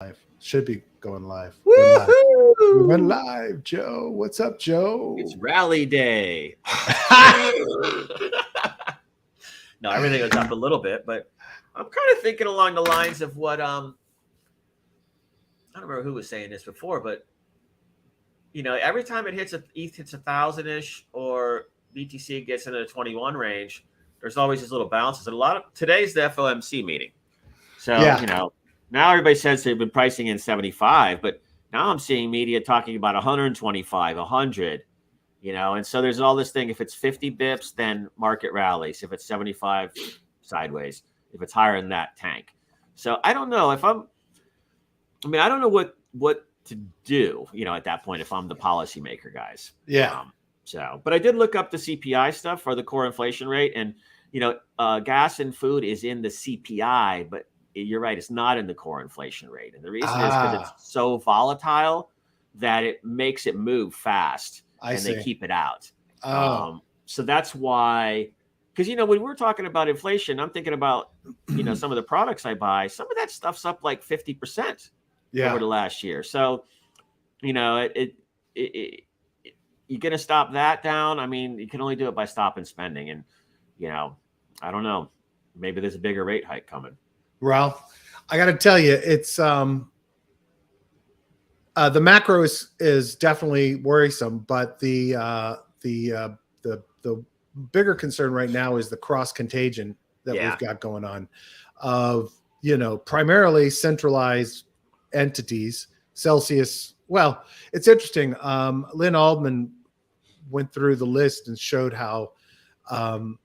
Live. Should be going live. We're live. We went Woohoo! live, Joe. What's up, Joe? It's rally day. No, everything was up a little bit, but I'm kind of thinking along the lines of what I don't remember who was saying this before, but every time ETH hits 1,000-ish or BTC gets into the 21 range, there's always these little bounces. And a lot of today's the FOMC meeting. So, Yeah. Now everybody says they've been pricing in 75, but now I'm seeing media talking about 125, 100, and so there's all this thing. If it's 50 bips, then market rallies. If it's 75, sideways. If it's higher than that, tank. So I don't know I don't know what to do, at that point, if I'm the policymaker, guys. Yeah. But I did look up the CPI stuff for the core inflation rate, and, gas and food is in the CPI, but you're right, it's not in the core inflation rate. And the reason is because it's so volatile that it makes it move fast they keep it out. So that's why, because, when we're talking about inflation, I'm thinking about, some of the products I buy, some of that stuff's up like 50% over the last year. So, you're going to stop that down. I mean, you can only do it by stopping spending. And, I don't know, maybe there's a bigger rate hike coming. Well, I got to tell you, it's the macro is definitely worrisome, but the bigger concern right now is the cross contagion that we've got going on of primarily centralized entities. Celsius. Well, it's interesting. Lynn Aldman went through the list and showed how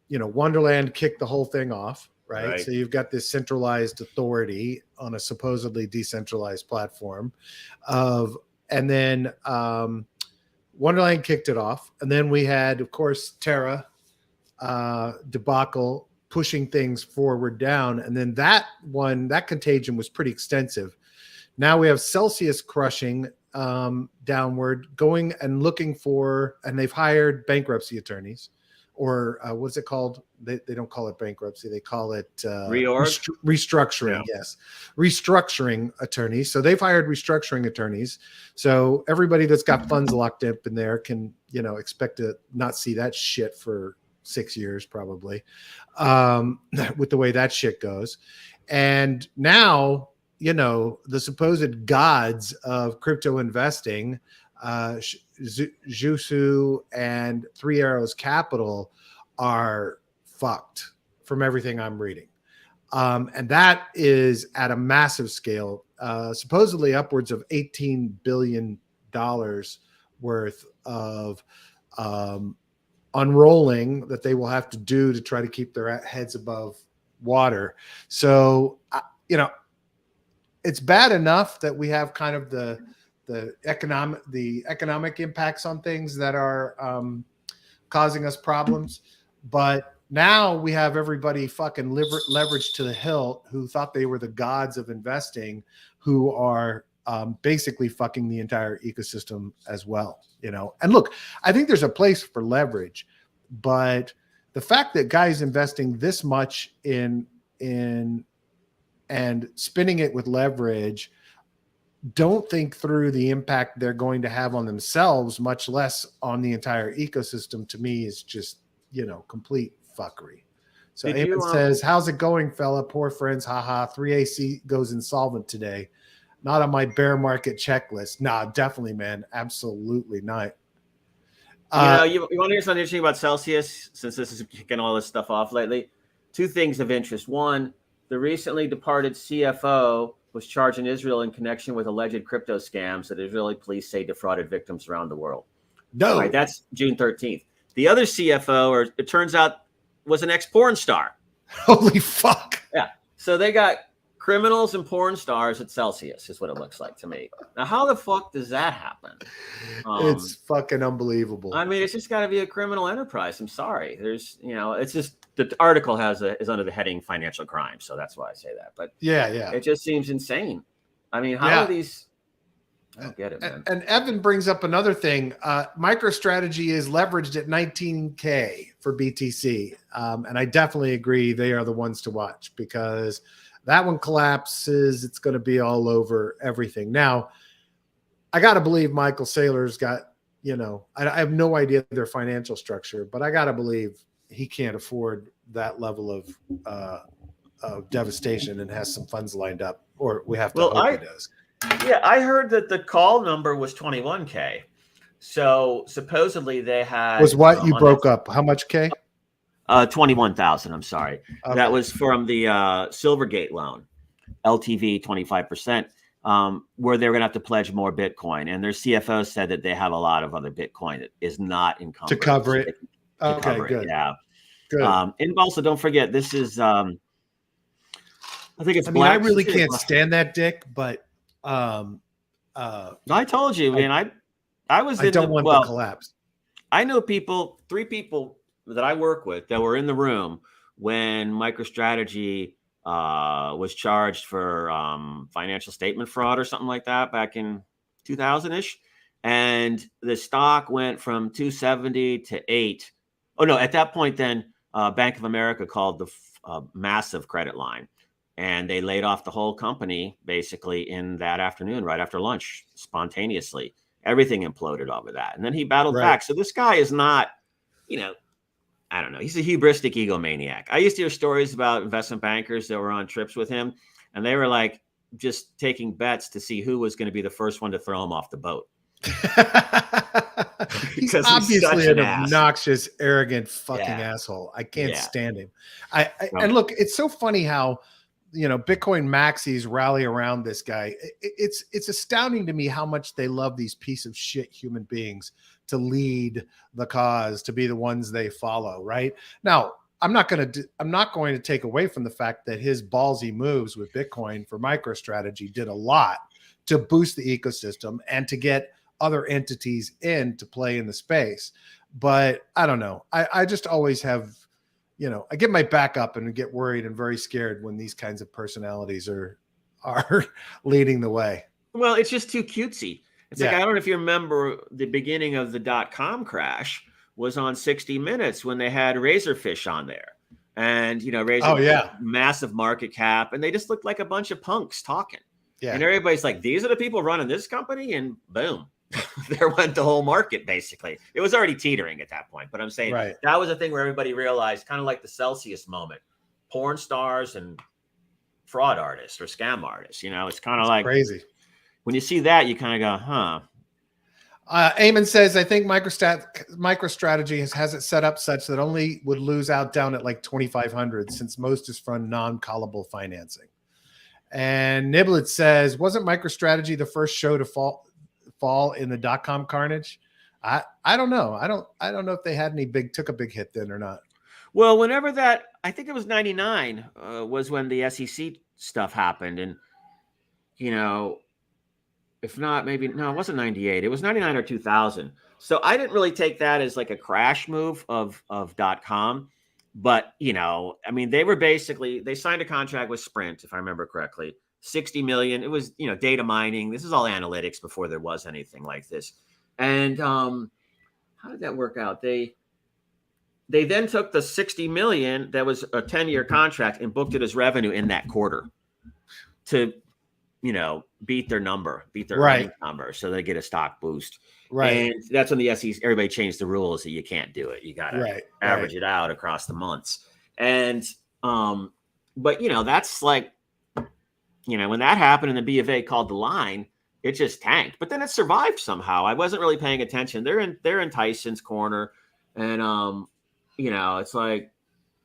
Wonderland kicked the whole thing off. Right. So you've got this centralized authority on a supposedly decentralized platform and then Wonderland kicked it off. And then we had, of course, Terra debacle pushing things forward down. And then that contagion was pretty extensive. Now we have Celsius crushing downward, going and looking for, and they've hired bankruptcy attorneys. Or what's it called? They don't call it bankruptcy. They call it restructuring. Yeah. Yes. Restructuring attorneys. So they've hired restructuring attorneys. So everybody that's got funds locked up in there can, expect to not see that shit for 6 years, probably, with the way that shit goes. And now, the supposed gods of crypto investing, Jusu and Three Arrows Capital are fucked from everything I'm reading. And that is at a massive scale, supposedly upwards of $18 billion worth of unrolling that they will have to do to try to keep their heads above water. So, it's bad enough that we have kind of the economic impacts on things that are causing us problems. But now we have everybody fucking leveraged to the hilt who thought they were the gods of investing, who are basically fucking the entire ecosystem as well. And look, I think there's a place for leverage, but the fact that guys investing this much in and spinning it with leverage don't think through the impact they're going to have on themselves, much less on the entire ecosystem, to me is just, complete fuckery. So Eamon says, how's it going, fella? Poor friends. Haha. 3AC goes insolvent today. Not on my bear market checklist. Nah, definitely, man. Absolutely not. You want to hear something interesting about Celsius, since this is kicking all this stuff off lately? Two things of interest. One, the recently departed CFO was charged in Israel in connection with alleged crypto scams that Israeli police say defrauded victims around the world. No. Right, that's June 13th. The other CFO, it turns out, was an ex-porn star. Holy fuck. Yeah. So they got criminals and porn stars at Celsius, is what it looks like to me. Now, how the fuck does that happen? It's fucking unbelievable. I mean, it's just got to be a criminal enterprise. I'm sorry. There's, it's just, the article is under the heading financial crime, so that's why I say that. But yeah, it just seems insane. I mean, how are these? I don't get it, man. And Evan brings up another thing. MicroStrategy is leveraged at 19K for BTC, and I definitely agree they are the ones to watch because That one collapses, it's going to be all over everything. Now, I got to believe Michael Saylor's got, I have no idea their financial structure, but I got to believe he can't afford that level of devastation and has some funds lined up, or we have to hope he does. Yeah, I heard that the call number was 21K. So supposedly they had was what you broke up. How much K? 21,000. I'm sorry. Okay. That was from the Silvergate loan, LTV 25%, where they're going to have to pledge more Bitcoin. And their CFO said that they have a lot of other Bitcoin that is not encumbered to cover it. Okay, good. Yeah. Good. And also, don't forget, this is. I think it's. I really can't stand that dick, but. I told you, man. I don't want the collapse. I know 3 people that I work with that were in the room when MicroStrategy was charged for financial statement fraud or something like that back in 2000-ish. And the stock went from 270 to 8. Oh, no, at that point, then Bank of America called the massive credit line. And they laid off the whole company basically in that afternoon, right after lunch, spontaneously. Everything imploded over that. And then he battled back. So this guy is not, I don't know. He's a hubristic egomaniac. I used to hear stories about investment bankers that were on trips with him, and they were like just taking bets to see who was going to be the first one to throw him off the boat. He's obviously an obnoxious, arrogant fucking asshole. I can't stand him. And look, it's so funny how, Bitcoin maxis rally around this guy. It's astounding to me how much they love these piece of shit human beings to lead the cause, to be the ones they follow. Right now, I'm not going to take away from the fact that his ballsy moves with Bitcoin for MicroStrategy did a lot to boost the ecosystem and to get other entities in to play in the space. But I don't know. I just always have, I get my back up and get worried and very scared when these kinds of personalities are leading the way. Well, it's just too cutesy. It's like, I don't know if you remember the beginning of the .com crash was on 60 Minutes when they had Razorfish on there. And, Razorfish, massive market cap. And they just looked like a bunch of punks talking. Yeah. And everybody's like, these are the people running this company? And boom. There went the whole market, basically. It was already teetering at that point. But I'm saying that was a thing where everybody realized, kind of like the Celsius moment, porn stars and fraud artists or scam artists. It's kind of like crazy. When you see that, you kind of go, huh. Eamon says, I think MicroStrategy has it set up such that only would lose out down at like 2,500 since most is from non-callable financing. And Niblet says, wasn't MicroStrategy the first show to fall in the .com carnage? I don't know. I don't know if they had took a big hit then or not. Well, whenever that, I think it was 99 was when the SEC stuff happened. And, if not, maybe, no, it wasn't 98. It was 99 or 2000. So I didn't really take that as like a crash move of .com. But, they were they signed a contract with Sprint, if I remember correctly. 60 million. It was, data mining. This is all analytics before there was anything like this. And how did that work out? They then took the 60 million that was a 10-year contract and booked it as revenue in that quarter to, beat their earnings number. So they get a stock boost. Right. And that's when the SEC, everybody changed the rules that you can't do it. You got to average it out across the months. And, but that's like, when that happened and the B of A called the line, it just tanked. But then it survived somehow. I wasn't really paying attention. They're in Tyson's corner, and it's like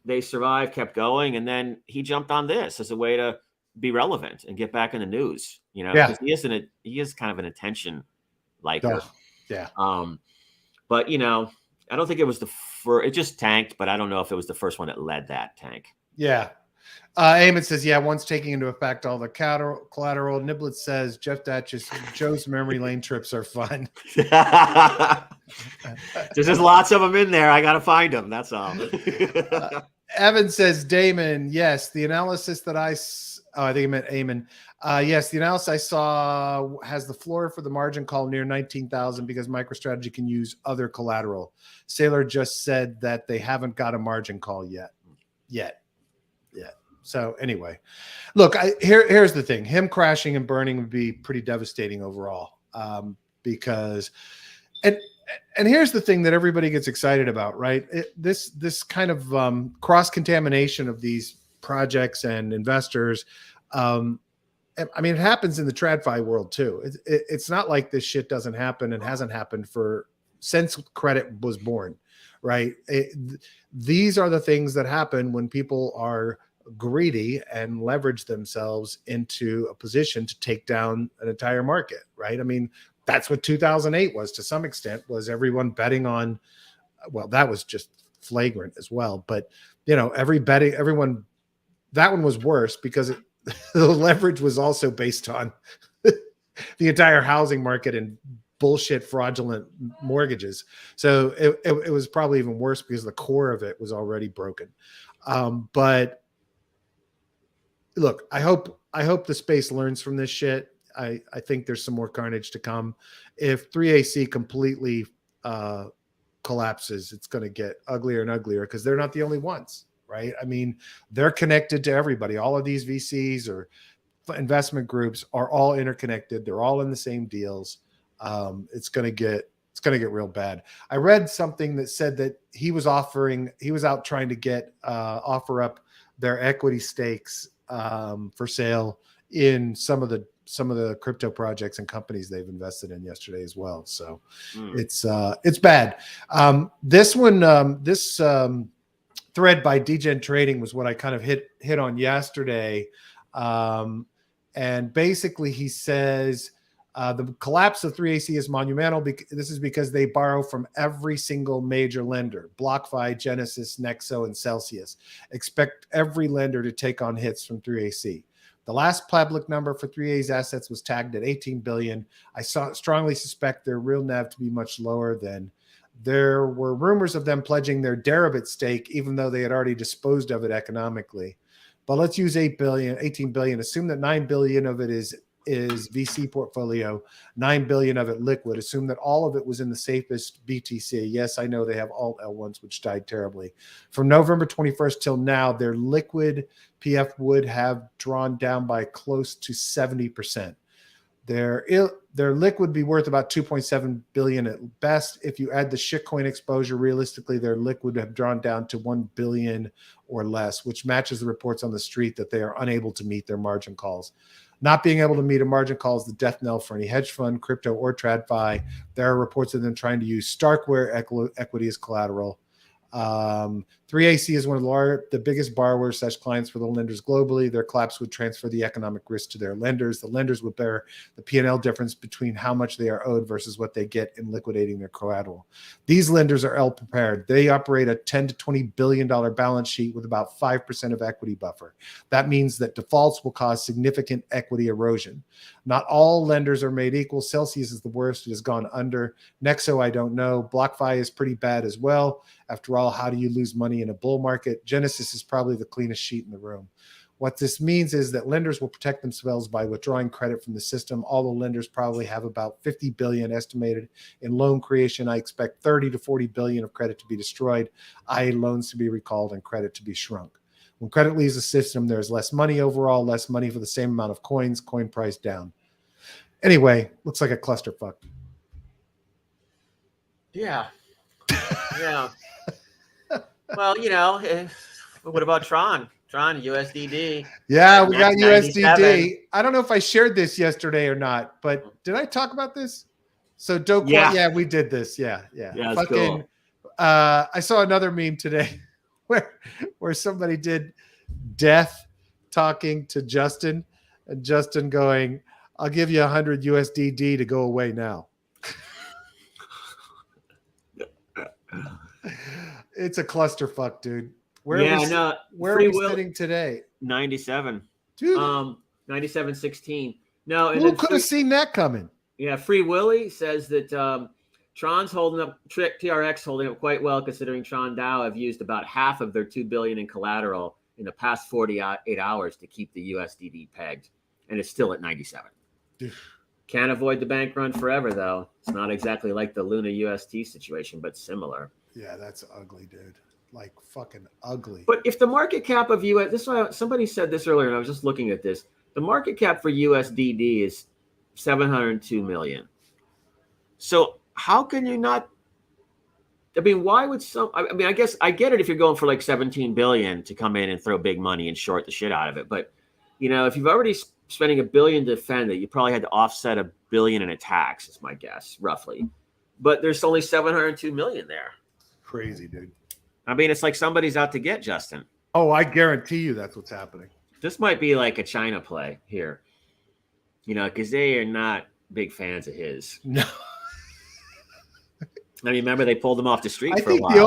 they survived, kept going, and then he jumped on this as a way to be relevant and get back in the news. Because he is kind of an attention liker. Yeah. But I don't think it was it just tanked, but I don't know if it was the first one that led that tank. Yeah. Eamon says, once taking into effect all the collateral. Niblet says, Joe's memory lane trips are fun. There's lots of them in there. I got to find them. That's all. Evan says, Damon, yes, the analysis that I think he meant Eamon. Yes, the analysis I saw has the floor for the margin call near 19,000 because MicroStrategy can use other collateral. Saylor just said that they haven't got a margin call yet. So anyway, look, here's the thing. Him crashing and burning would be pretty devastating overall, because and here's the thing that everybody gets excited about, right? This kind of cross-contamination of these projects and investors. I mean, it happens in the TradFi world too. It's not like this shit doesn't happen and hasn't happened since credit was born, right? These are the things that happen when people are greedy and leverage themselves into a position to take down an entire market, right? I mean, that's what 2008 was to some extent, was everyone betting on, well, that was just flagrant as well. But, everyone, that one was worse because the leverage was also based on the entire housing market and bullshit fraudulent mortgages. So it was probably even worse because the core of it was already broken. But look, I hope the space learns from this shit. I think there's some more carnage to come. If 3AC completely collapses, it's going to get uglier and uglier because they're not the only ones, right? I mean, they're connected to everybody. All of these VCs or investment groups are all interconnected. They're all in the same deals. It's going to get real bad. I read something that said that he was out trying to offer up their equity stakes for sale in some of the crypto projects and companies they've invested in yesterday as well. So it's bad. This thread by DGen Trading was what I kind of hit on yesterday. And basically he says the collapse of 3AC is monumental. This is because they borrow from every single major lender: BlockFi, Genesis, Nexo, and Celsius. Expect every lender to take on hits from 3AC. The last public number for 3A's assets was tagged at 18 billion. I strongly suspect their real NAV to be much lower than. There were rumors of them pledging their Deribit stake, even though they had already disposed of it economically. But let's use 18 billion. Assume that 9 billion of it is VC portfolio, 9 billion of it liquid. Assume that all of it was in the safest BTC. Yes, I know they have alt L1s, which died terribly. From November 21st till now, their liquid PF would have drawn down by close to 70%. Their liquid would be worth about 2.7 billion at best. If you add the shitcoin exposure, realistically, their liquid would have drawn down to 1 billion or less, which matches the reports on the street that they are unable to meet their margin calls. Not being able to meet a margin call is the death knell for any hedge fund, crypto, or TradFi. There are reports of them trying to use Starkware equity as collateral. 3AC is one of the biggest borrowers / clients for the lenders globally. Their collapse would transfer the economic risk to their lenders. The lenders would bear the P&L difference between how much they are owed versus what they get in liquidating their collateral. These lenders are ill prepared. They operate a $10 to $20 billion balance sheet with about 5% of equity buffer. That means that defaults will cause significant equity erosion. Not all lenders are made equal. Celsius is the worst. It has gone under. Nexo, I don't know. BlockFi is pretty bad as well. After all, how do you lose money in a bull market? Genesis is probably the cleanest sheet in the room. What this means is that lenders will protect themselves by withdrawing credit from the system. All the lenders probably have about 50 billion estimated in loan creation. I expect 30 to 40 billion of credit to be destroyed, i.e. loans to be recalled and credit to be shrunk. When credit leaves the system, there's less money overall, less money for the same amount of coins, coin price down. Anyway, looks like a clusterfuck. Yeah. Yeah. Well, what about Tron? Tron, USDD. Yeah, we got 97. USDD. I don't know if I shared this yesterday or not, but did I talk about this? So yeah, we did this. Yeah. That's cool. I saw another meme today where somebody did Death talking to Justin, and Justin going, "I'll give you 100 USDD to go away now." It's a clusterfuck, dude. Where are we sitting today? 97. Dude. 97.16. No, and who could have seen that coming? Yeah, Free Willy says that Tron's holding up, TRX holding up quite well, considering Tron DAO have used about half of their $2 billion in collateral in the past 48 hours to keep the USDD pegged, and it's still at 97. Dude. Can't avoid the bank run forever, though. It's not exactly like the Luna UST situation, but similar. Yeah, that's ugly, dude. like fucking ugly. But if the market cap of US, this is why somebody said this earlier, and I was just looking at this. The market cap for USDD is 702 million. So how can you not? I mean, why would some? I mean, I guess I get it if you're going for like 17 billion to come in and throw big money and short the shit out of it. But if you've already spending $1 billion to defend it, you probably had to offset $1 billion in a tax. Is my guess, roughly. But there's only 702 million there. Crazy, dude. I mean, it's like somebody's out to get Justin. Oh, I guarantee you that's what's happening. This might be like a China play here, because they are not big fans of his. No. I remember they pulled him off the street I for a think while. the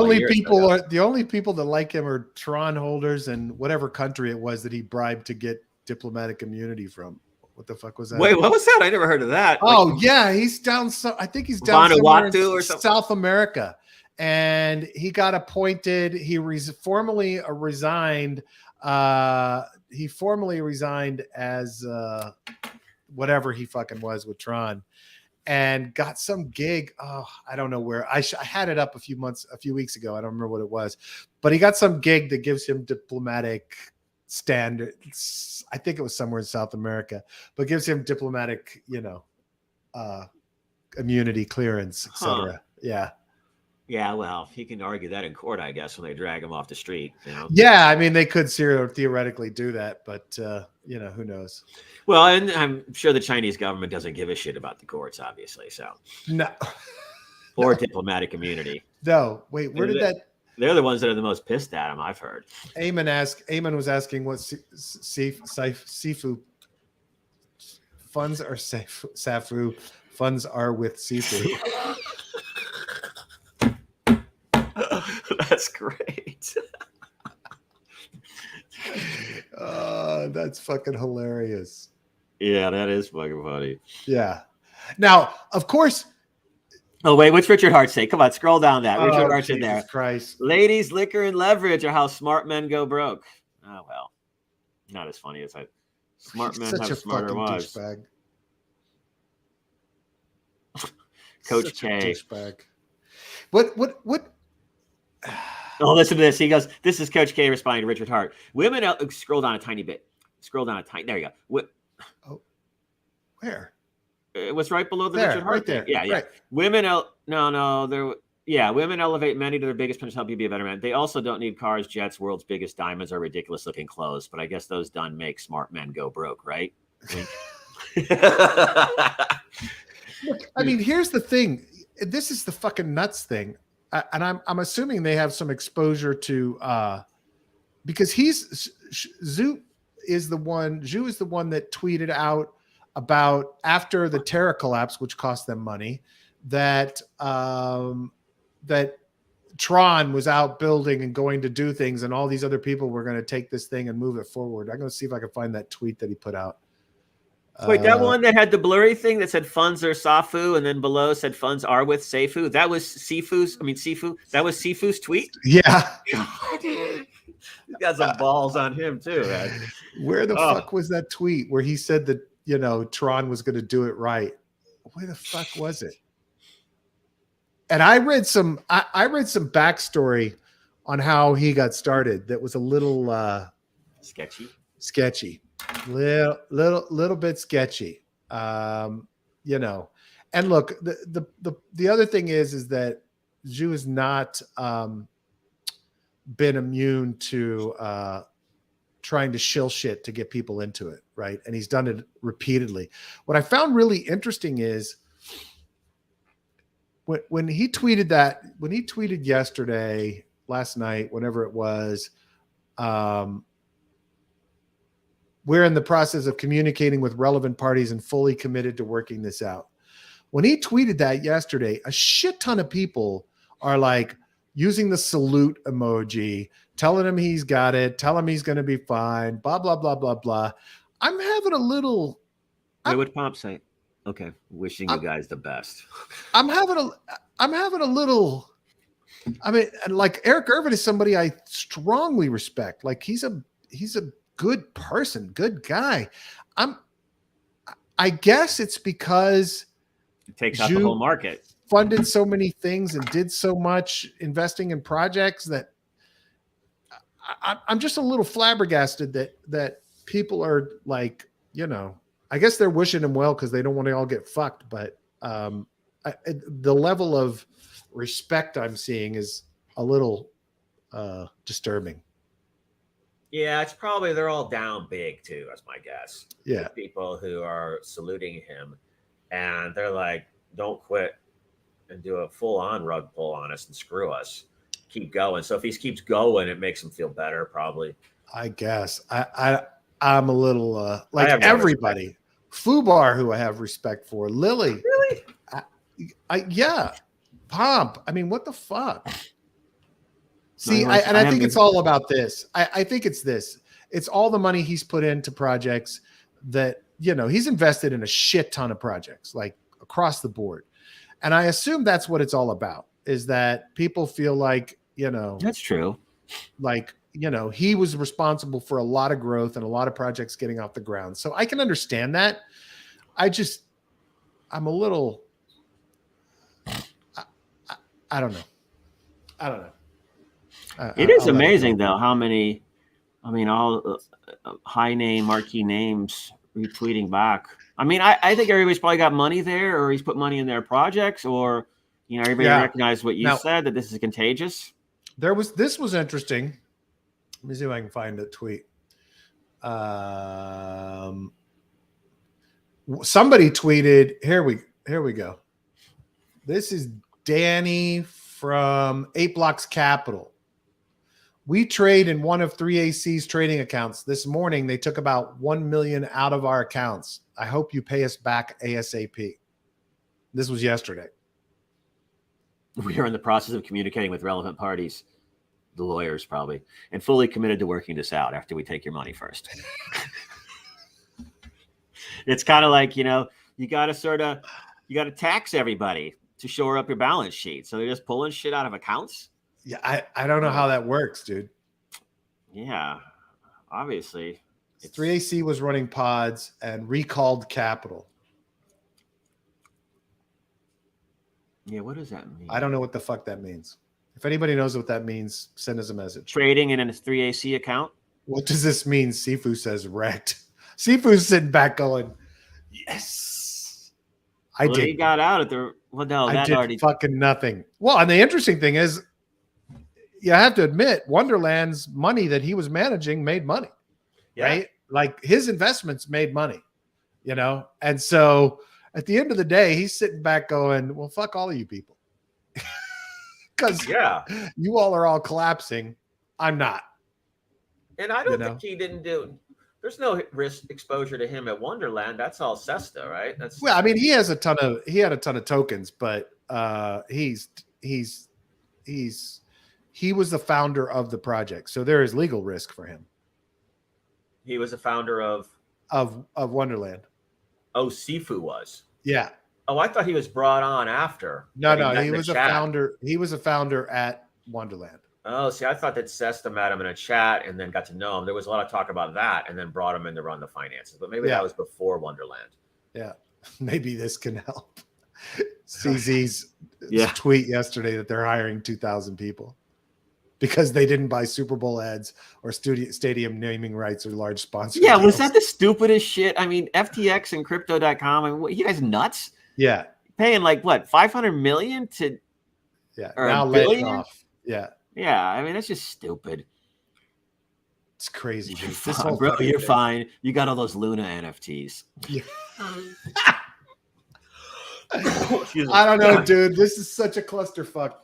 only people that like him are Tron holders and whatever country it was that he bribed to get diplomatic immunity from. What the fuck was that? Wait, what was that? I never heard of that. Oh, yeah, he's down. I think he's down Vanuatu or something. South America, and he got appointed. He formally resigned. He formally resigned as whatever he fucking was with Tron, and got some gig. Oh, I don't know where. I had it up a few weeks ago. I don't remember what it was, but he got some gig that gives him diplomatic standards. I think it was somewhere in South America, but gives him diplomatic, immunity, clearance, etc. Yeah. Yeah, well, he can argue that in court, I guess, when they drag him off the street. Yeah, I mean, they could theoretically do that, but who knows? Well, and I'm sure the Chinese government doesn't give a shit about the courts, obviously. So no, or diplomatic immunity. No, wait, where did that? They're the ones that are the most pissed at him, I've heard. Eamon was asking what Sifu funds are safe. Safu funds are with Sifu. That's great. That's fucking hilarious. Yeah, that is fucking funny. Yeah. Now, of course. Oh, wait, what's Richard Hart say? Come on, scroll down that. Richard Hart's in there. Christ. Ladies, liquor, and leverage are how smart men go broke. Oh, well. Not as funny as I. Smart men have smarter wives. Coach K. What? Oh, listen to this. He goes, this is Coach K responding to Richard Hart. Women, scroll down a tiny bit. There you go. Where? It was right below the there, Richard Hart right there. Yeah, yeah. Right. Women, women elevate men to their biggest potential to help you be a better man. They also don't need cars, jets, world's biggest diamonds, or ridiculous looking clothes. But I guess those done make smart men go broke, right? Look, I mean, here's the thing. This is the fucking nuts thing. And I'm assuming they have some exposure to because Zhu is the one that tweeted out about after the Terra collapse, which cost them money, that that Tron was out building and going to do things, and all these other people were going to take this thing and move it forward. I'm going to see if I can find that tweet that he put out. Wait, that one that had the blurry thing that said funds are Safu, and then below said funds are with Seifu. That was Sifu. That was Sifu's tweet. Yeah, he's got some balls on him too, man. Where the fuck was that tweet where he said that Tron was going to do it right? Where the fuck was it? And I read some backstory on how he got started. That was a little sketchy. Little bit sketchy, and look, the other thing is that Zhu has not been immune to trying to shill shit to get people into it, right? And he's done it repeatedly. What I found really interesting is when he tweeted yesterday, last night, whenever it was, we're in the process of communicating with relevant parties and fully committed to working this out. When he tweeted that yesterday, a shit ton of people are like using the salute emoji, telling him he's got it, tell him he's going to be fine, blah, blah, blah, blah, blah. I'm having a little... Wait, what Pop say? Okay. Wishing you guys the best. I'm having a little... I mean, like Eric Irvin is somebody I strongly respect. Like he's a good person, good guy. I guess it's because it takes out the whole market. Funded so many things and did so much investing in projects that I'm just a little flabbergasted that people are like, I guess they're wishing him well because they don't want to all get fucked. But the level of respect I'm seeing is a little disturbing. Yeah, it's probably they're all down big too, that's my guess. Yeah. The people who are saluting him, and they're like, don't quit and do a full-on rug pull on us and screw us. Keep going. So if he keeps going, it makes him feel better, probably. I guess. I'm a little like everybody. Respect. Fubar, who I have respect for. Lily. Really? Yeah. Pomp. I mean, what the fuck? See, I think it's all about this. I think it's this. It's all the money he's put into projects that, he's invested in a shit ton of projects, like across the board. And I assume that's what it's all about, is that people feel like, that's true. Like, he was responsible for a lot of growth and a lot of projects getting off the ground. So I can understand that. I'm a little, I don't know. It is amazing, though, how many, all high name, marquee names retweeting back. I think everybody's probably got money there, or he's put money in their projects, or, everybody recognized what you said, that this is contagious. This was interesting. Let me see if I can find a tweet. Somebody tweeted, here we go. This is Danny from 8 Blocks Capital. We trade in one of 3AC's trading accounts. This morning, they took about 1 million out of our accounts. I hope you pay us back ASAP. This was yesterday. We are in the process of communicating with relevant parties, the lawyers probably, and fully committed to working this out after we take your money first. It's kind of like, you got to tax everybody to shore up your balance sheet. So they're just pulling shit out of accounts. Yeah, I don't know how that works, dude. Yeah, obviously. 3AC was running pods and recalled capital. Yeah, what does that mean? I don't know what the fuck that means. If anybody knows what that means, send us a message. Trading in a 3AC account? What does this mean? Sifu says wrecked. Sifu's sitting back going, yes. He got out at the... Well, no, that already... fucking nothing. Well, and the interesting thing is, you have to admit, Wonderland's money that he was managing made money, right? Like his investments made money, And so at the end of the day, he's sitting back going, well, fuck all of you people. Because you all are all collapsing. I'm not. And I don't think he didn't do... There's no risk exposure to him at Wonderland. That's all Cesta, right? Well, he had a ton of tokens, but he was the founder of the project, so there is legal risk for him. He was a founder of Wonderland. Oh, Sifu was. Yeah. Oh, I thought he was brought on after. No, he was a founder. He was a founder at Wonderland. Oh, see, I thought that Cesta met him in a chat and then got to know him. There was a lot of talk about that, and then brought him in to run the finances. But maybe that was before Wonderland. Yeah, maybe this can help. CZ's tweet yesterday that they're hiring 2,000 people because they didn't buy Super Bowl ads or stadium naming rights or large sponsors. Yeah, was that the stupidest shit? FTX and Crypto.com. What, you guys nuts? Yeah, paying like what, 500 million to? Yeah, now laying off. Yeah. Yeah, that's just stupid. It's crazy. Bro, you're fine. You got all those Luna NFTs. Yeah. I don't know, dude. This is such a clusterfuck.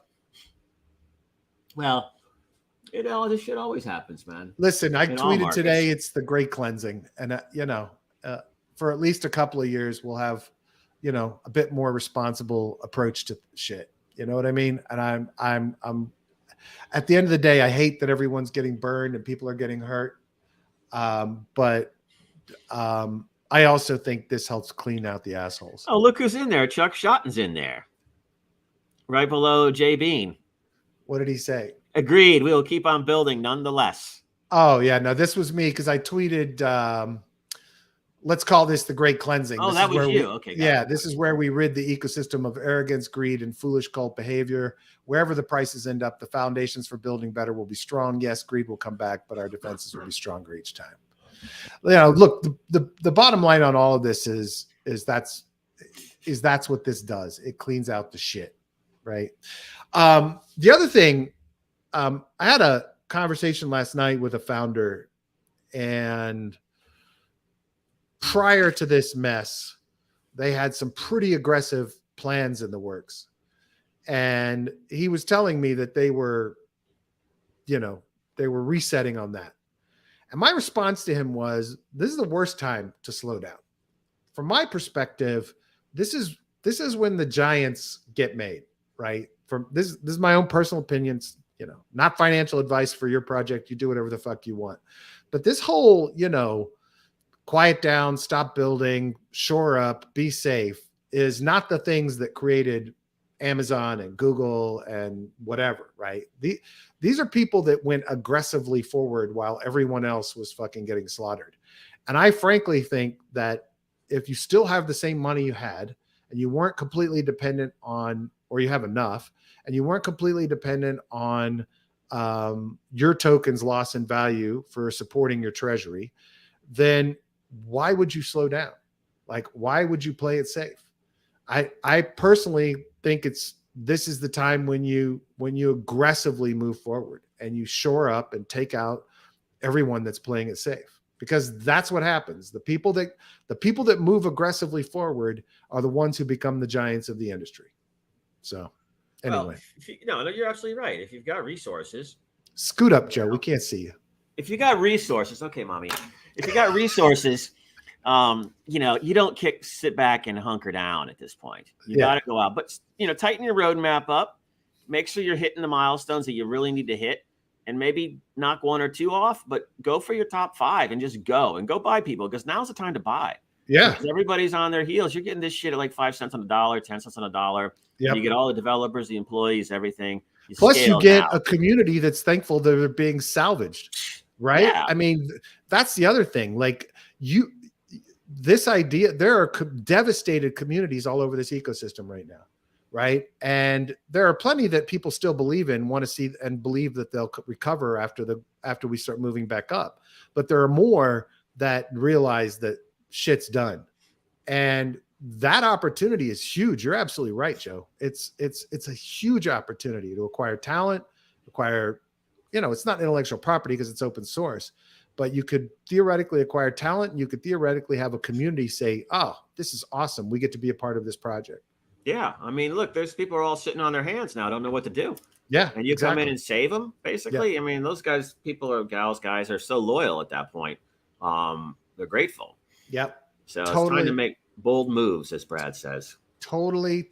Well, this shit always happens, man. Listen, I tweeted today it's the great cleansing. And, for at least a couple of years, we'll have, a bit more responsible approach to shit. You know what I mean? And I'm at the end of the day, I hate that everyone's getting burned and people are getting hurt. But I also think this helps clean out the assholes. Oh, look who's in there. Chuck Shotton's in there. Right below Jay Bean. What did he say? Agreed. We will keep on building nonetheless. Oh, yeah. No, this was me because I tweeted let's call this the great cleansing. Oh, This that is was where you. Okay. this is where we rid the ecosystem of arrogance, greed, and foolish cult behavior. Wherever the prices end up, the foundations for building better will be strong. Yes, greed will come back, but our defenses will be stronger each time. Look, the bottom line on all of this is that's what this does. It cleans out the shit, right? The other thing, I had a conversation last night with a founder, and prior to this mess, they had some pretty aggressive plans in the works. And he was telling me that they were resetting on that. And my response to him was, this is the worst time to slow down. From my perspective, this is when the giants get made, right? From this is my own personal opinions, not financial advice for your project. You do whatever the fuck you want. But this whole, quiet down, stop building, shore up, be safe is not the things that created Amazon and Google and whatever, right? These are people that went aggressively forward while everyone else was fucking getting slaughtered. And I frankly think that if you still have the same money you had and you weren't completely dependent on, or you have enough, and you weren't completely dependent on your token's loss in value for supporting your treasury, then why would you slow down? Like, why would you play it safe? I personally think this is the time when you aggressively move forward and you shore up and take out everyone that's playing it safe, because that's what happens. The people that move aggressively forward are the ones who become the giants of the industry. So anyway, no, you're absolutely right. If you've got resources, scoot up, Joe. We can't see you. If you got resources, okay, mommy. If you got resources, you don't sit back and hunker down at this point. You got to go out, but tighten your roadmap up. Make sure you're hitting the milestones that you really need to hit, and maybe knock one or two off. But go for your top 5 and just go buy people, because now's the time to buy. Yeah, because everybody's on their heels. You're getting this shit at like 5 cents on the dollar, 10 cents on the dollar. Yep. You get all the developers, the employees, everying. Plus, you get a community that's thankful that they're being salvaged, right? Yeah. I mean, that's the other thing. Like this idea, there are devastated communities all over this ecosystem right now, right? And there are plenty that people still believe in, want to see, and believe that they'll recover after we start moving back up. But there are more that realize that shit's done, and that opportunity is huge. You're absolutely right, Joe. It's a huge opportunity to acquire talent, it's not intellectual property because it's open source, but you could theoretically acquire talent, and you could theoretically have a community say, oh, this is awesome. We get to be a part of this project. Yeah. I mean, look, there's people are all sitting on their hands now, don't know what to do. Yeah. And you come in and save them, basically. Yeah. I mean, those guys, guys are so loyal at that point. They're grateful. Yep. So it's time to make bold moves, as Brad says. Totally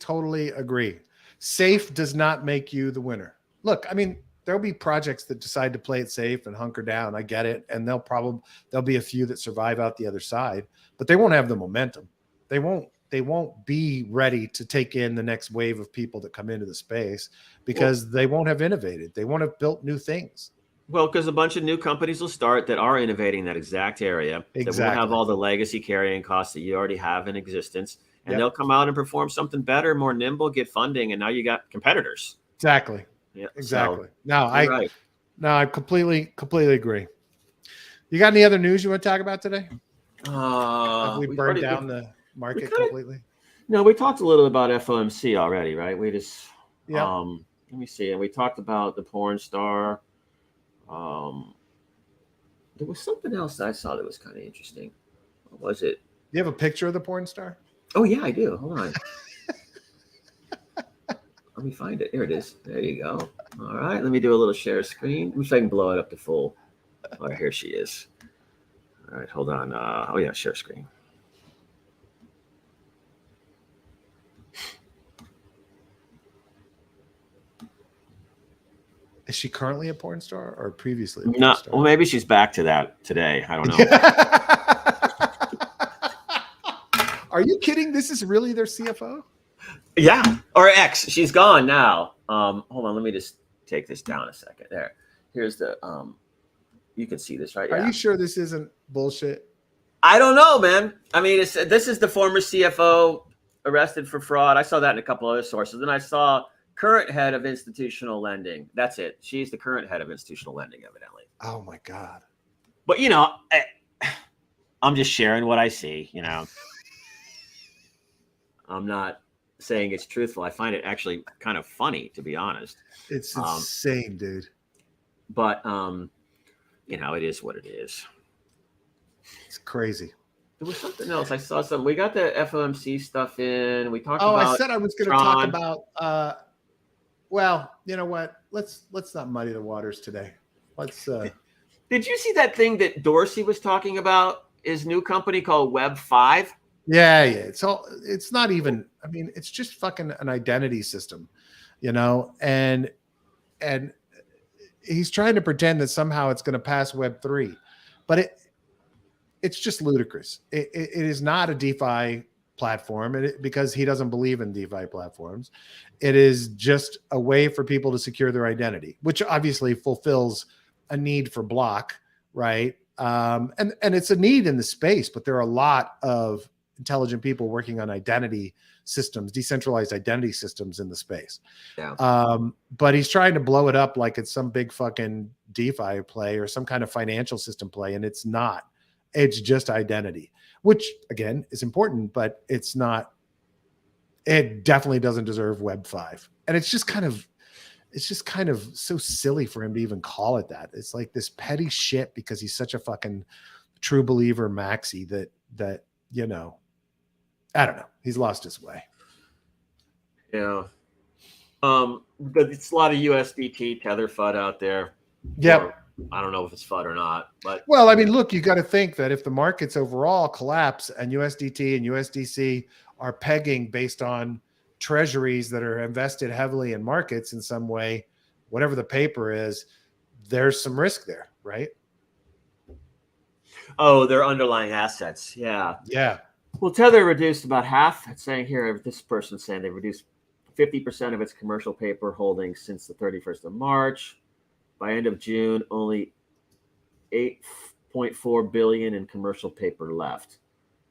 agree. Safe does not make you the winner. Look, I mean, there'll be projects that decide to play it safe and hunker down. I get it. And there'll be a few that survive out the other side, but they won't have the momentum. They won't be ready to take in the next wave of people that come into the space, because they won't have innovated. They won't have built new things. Well, because a bunch of new companies will start that are innovating that exact area. Exactly. That won't have all the legacy carrying costs that you already have in existence. And they'll come out and perform something better, more nimble, get funding. And now you got competitors. Exactly. Yeah. Exactly. So, I completely agree. You got any other news you want to talk about today? Have we burned down the market completely? No, we talked a little about FOMC already, right? We just, let me see. And we talked about the porn star. There was something else I saw that was kind of interesting. What was it? You have a picture of the porn star? Oh yeah, I do. Hold on. Let me find it. There it is. There you go. All right. Let me do a little share screen. Let me see if I can blow it up to full. All right, here she is. All right, hold on. Oh yeah, share screen. Is she currently a porn star or previously? No, well, maybe she's back to that today. I don't know. Are you kidding? This is really their CFO? Yeah, or ex. She's gone now. Hold on, let me just take this down a second. There. Here's the you can see this, right? Are you sure this isn't bullshit? I don't know, man. I mean, this is the former CFO arrested for fraud. I saw that in a couple other sources. Then I saw current head of institutional lending. That's it. She's the current head of institutional lending, evidently. Oh my God. But I'm just sharing what I see. I'm not saying it's truthful. I find it actually kind of funny, to be honest. It's insane, dude. But it is what it is. It's crazy. There was something else. I saw something. We got the FOMC stuff in. We talked about. Oh, I said I was going to talk about. Well, you know what? Let's not muddy the waters today. Let's. Did you see that thing that Dorsey was talking about? His new company called Web5. Yeah. It's not even. I mean, it's just fucking an identity system, and he's trying to pretend that somehow it's going to pass Web3, but it's just ludicrous. It is not a DeFi platform because he doesn't believe in DeFi platforms. It is just a way for people to secure their identity, which obviously fulfills a need for block, right? And it's a need in the space, but there are a lot of intelligent people working on identity systems, decentralized identity systems in the space. Yeah. But he's trying to blow it up like it's some big fucking DeFi play or some kind of financial system play, and it's not. It's just identity, which again is important, but it's not. It definitely doesn't deserve Web5, and it's just kind of so silly for him to even call it that. It's like this petty shit because he's such a fucking true believer maxi that I don't know. He's lost his way. Yeah. But it's a lot of USDT Tether FUD out there. Yeah. I don't know if it's FUD or not, but well, I mean, look, you got to think that if the markets overall collapse and USDT and USDC are pegging based on treasuries that are invested heavily in markets in some way, whatever the paper is, there's some risk there, right? Oh, their underlying assets. Yeah. Yeah. Well, Tether reduced about half. It's saying here, this person's saying they reduced 50% of its commercial paper holdings since the 31st of March. By end of June, only 8.4 billion in commercial paper left.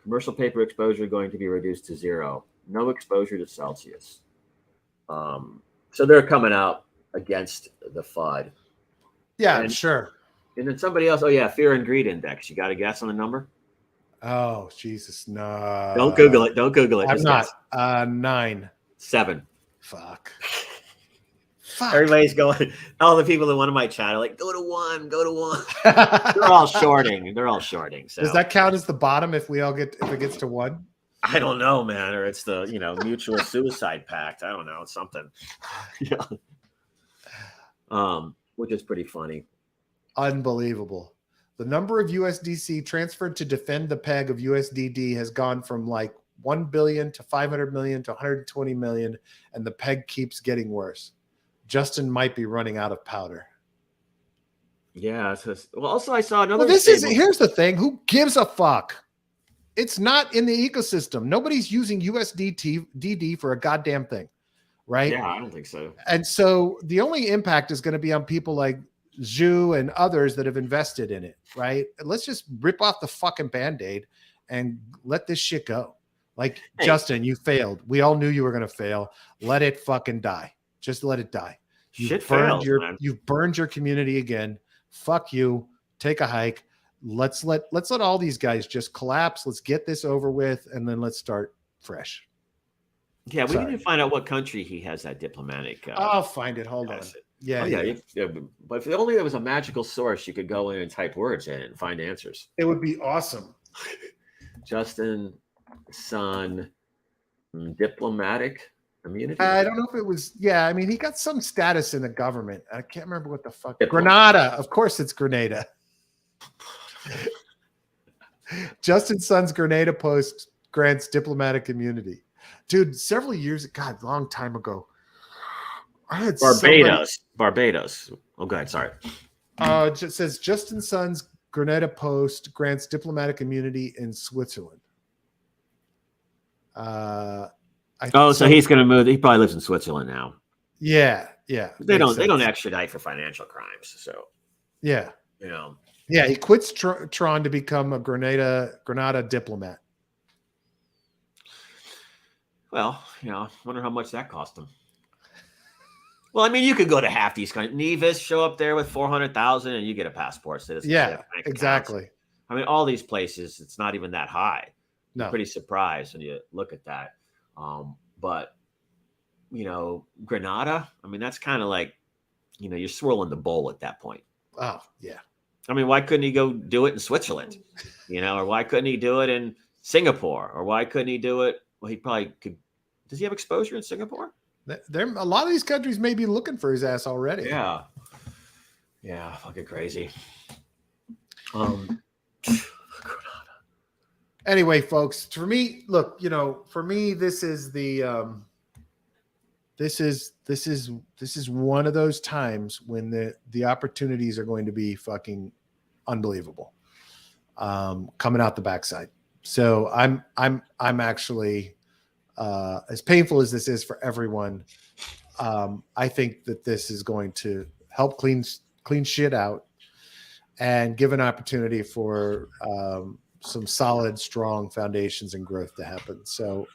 Commercial paper exposure going to be reduced to 0. No exposure to Celsius. So they're coming out against the FUD. Yeah, sure. And then somebody else. Oh yeah, fear and greed index. You got a guess on the number? Oh Jesus, no! Don't Google it. Don't Google it. I'm not. 9. 7. Fuck. Everybody's going. All the people in one of my chat are like, go to 1, go to 1. They're all shorting. So does that count as the bottom if it gets to 1? I don't know, man. Or it's the mutual suicide pact. I don't know. It's something. Yeah. Which is pretty funny. Unbelievable. The number of USDC transferred to defend the peg of USDD has gone from like 1 billion to 500 million to 120 million, and the peg keeps getting worse. Justin might be running out of powder. Yeah. Well, also I saw another. Well, here's the thing. Who gives a fuck? It's not in the ecosystem. Nobody's using USDD for a goddamn thing, right? Yeah, I don't think so. And so the only impact is going to be on people like Zhu and others that have invested in it, right? Let's just rip off the fucking Band-Aid and let this shit go. Like, hey, Justin, you failed. We all knew you were going to fail. Let it fucking die. Just let it die. You've burned your community again. Fuck you. Take a hike. Let's let all these guys just collapse. Let's get this over with, and then let's start fresh. Yeah, we need to find out what country he has that diplomatic. I'll find it. Hold on. Yeah, yeah. But if only there was a magical source you could go in and type words in and find answers. It would be awesome. Justin Sun, diplomatic immunity. I don't know if it was. Yeah, I mean, he got some status in the government. I can't remember what the fuck. Grenada. Of course, it's Grenada. Justin Sun's Grenada post grants diplomatic immunity. Dude, several years, God, long time ago. I had Barbados. Oh, God, sorry. It just says Justin Sun's Grenada post grants diplomatic immunity in Switzerland. So he's going to move. He probably lives in Switzerland now. Yeah. They don't extradite for financial crimes. So yeah, Yeah, he quits Tron to become a Granada diplomat. Well, wonder how much that cost him. Well, I mean, you could go to half these countries. Nevis, show up there with 400,000 and you get a passport, citizenship. Yeah, exactly. I mean, all these places, it's not even that high. No. You're pretty surprised when you look at that. But, Granada, I mean, that's kind of like, you're swirling the bowl at that point. Oh, yeah. I mean, why couldn't he go do it in Switzerland? Or why couldn't he do it in Singapore? Or why couldn't he do it? Well, he probably could. Does he have exposure in Singapore? There, a lot of these countries may be looking for his ass already. Yeah. Yeah, fucking crazy. Anyway, folks, for me, look, for me, this is the this is one of those times when the opportunities are going to be fucking unbelievable, coming out the backside. So I'm actually, as painful as this is for everyone, I think that this is going to help clean shit out and give an opportunity for some solid, strong foundations and growth to happen. So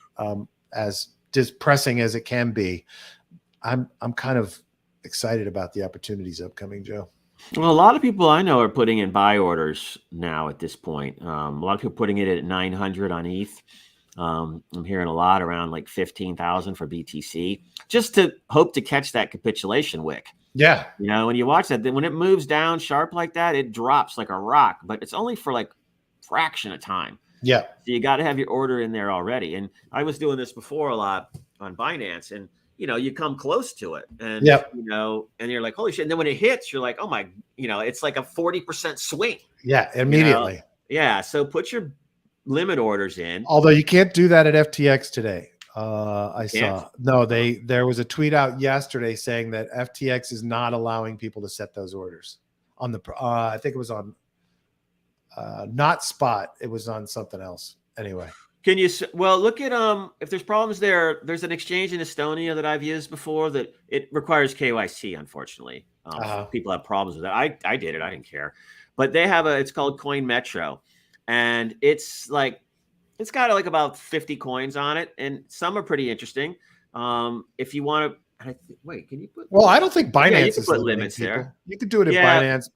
as depressing as it can be, I'm kind of excited about the opportunities upcoming, Joe. Well, a lot of people I know are putting in buy orders now at this point. A lot of people putting it at 900 on ETH. I'm hearing a lot around like 15,000 for BTC, just to hope to catch that capitulation wick. Yeah. When you watch that, when it moves down sharp like that, it drops like a rock, but it's only for like fraction of time. Yeah. So you got to have your order in there already. And I was doing this before a lot on Binance, and you come close to it, and and you're like, holy shit. And then when it hits, you're like, oh my, it's like a 40% swing. Yeah, immediately. Yeah. So put your limit orders in. Although you can't do that at FTX today. There was a tweet out yesterday saying that FTX is not allowing people to set those orders on the, I think it was on not Spot. It was on something else. Anyway. Can you, look at, if there's problems there's an exchange in Estonia that I've used before that it requires KYC, unfortunately. People have problems with that. I did it. I didn't care, but they have it's called Coin Metro, and it's got like about 50 coins on it, and some are pretty interesting. If you want to, wait, can you put? Well, I don't think Binance you can put limits there. You could do it at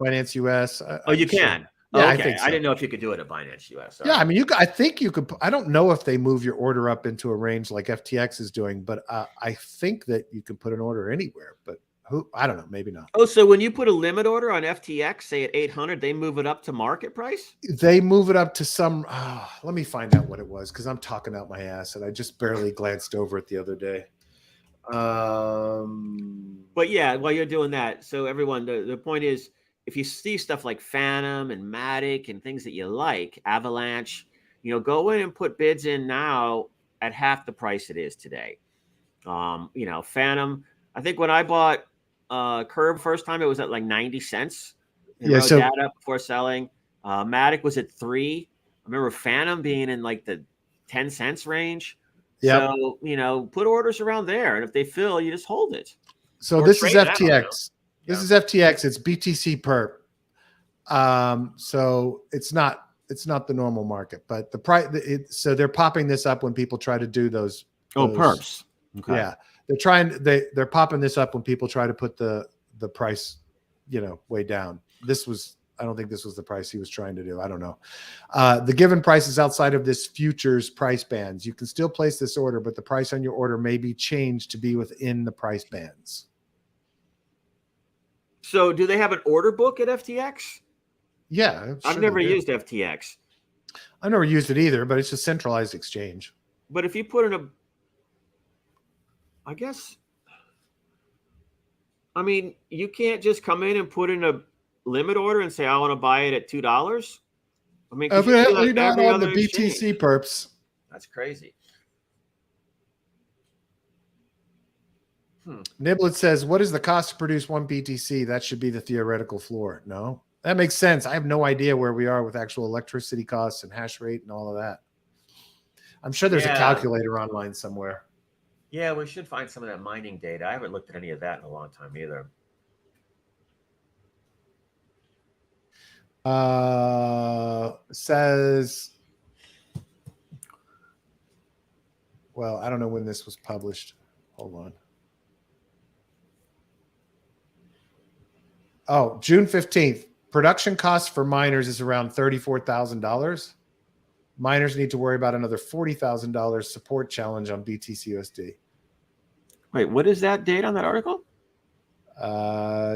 Binance US. You can. Sure. Yeah, okay. I think so. I didn't know if you could do it at Binance US. Yeah, I mean, I think you could. I don't know if they move your order up into a range like FTX is doing, but I think that you can put an order anywhere. But I don't know, maybe not. Oh, so when you put a limit order on FTX, say at 800, they move it up to market price? They move it up to some. Let me find out what it was, because I'm talking out my ass, and I just barely glanced over it the other day. But yeah, while you're doing that, so everyone, the point is, if you see stuff like Phantom and Matic and things that you like, Avalanche, go in and put bids in now at half the price it is today. Phantom, I think when I bought Curve first time, it was at like 90 cents. So data before selling. Matic was at 3. I remember Phantom being in like the 10 cents range. Yeah. So, put orders around there, and if they fill, you just hold it. So this is FTX. This is FTX. It's BTC perp. So it's not the normal market, but the price. So they're popping this up when people try to do those. Perps. Okay. Yeah, they're popping this up when people try to put the price, way down. I don't think this was the price he was trying to do. I don't know. The given price is outside of this futures price bands. You can still place this order, but the price on your order may be changed to be within the price bands. So do they have an order book at FTX? Yeah. I've never used FTX. I've never used it either, but it's a centralized exchange. But if you put in you can't just come in and put in a limit order and say, I want to buy it at $2. I mean, evidently not on the BTC perps. That's crazy. Niblet says, what is the cost to produce one BTC? That should be the theoretical floor. No, that makes sense. I have no idea where we are with actual electricity costs and hash rate and all of that. I'm sure there's a calculator online somewhere. Yeah, we should find some of that mining data. I haven't looked at any of that in a long time either. Says, well, I don't know when this was published. Hold on. Oh, June 15th. Production costs for miners is around $34,000. Miners need to worry about another $40,000 support challenge on BTC/USD. Wait, what is that date on that article?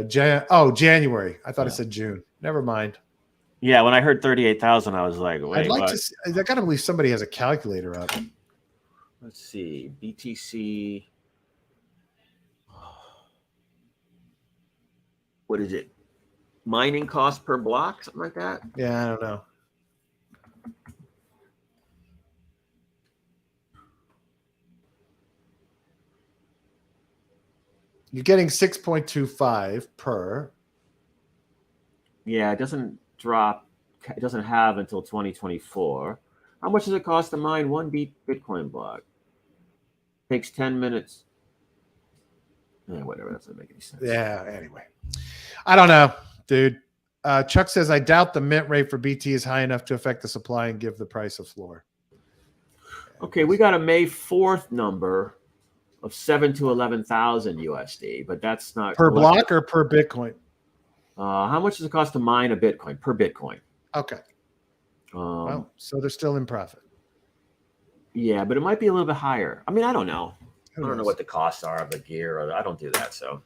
January. I thought it said June. Never mind. Yeah, when I heard 38,000, I was like, wait, I'd like what? to see, I gotta believe somebody has a calculator up. Let's see. BTC. What is it? Mining cost per block, something like that? Yeah, I don't know. You're getting 6.25 per. Yeah, it doesn't drop. It doesn't have until 2024. How much does it cost to mine one Bitcoin block? Takes 10 minutes. Yeah, whatever. That doesn't make any sense. Yeah, anyway. I don't know, dude. Chuck says, I doubt the mint rate for BT is high enough to affect the supply and give the price a floor. Okay, we got a May 4th number of 7 to 11,000 USD, but that's not per block or per Bitcoin. How much does it cost to mine a Bitcoin per Bitcoin? Okay. Well, so they're still in profit. Yeah, but it might be a little bit higher. I mean, I don't know. I don't know what the costs are of the gear. I don't do that. So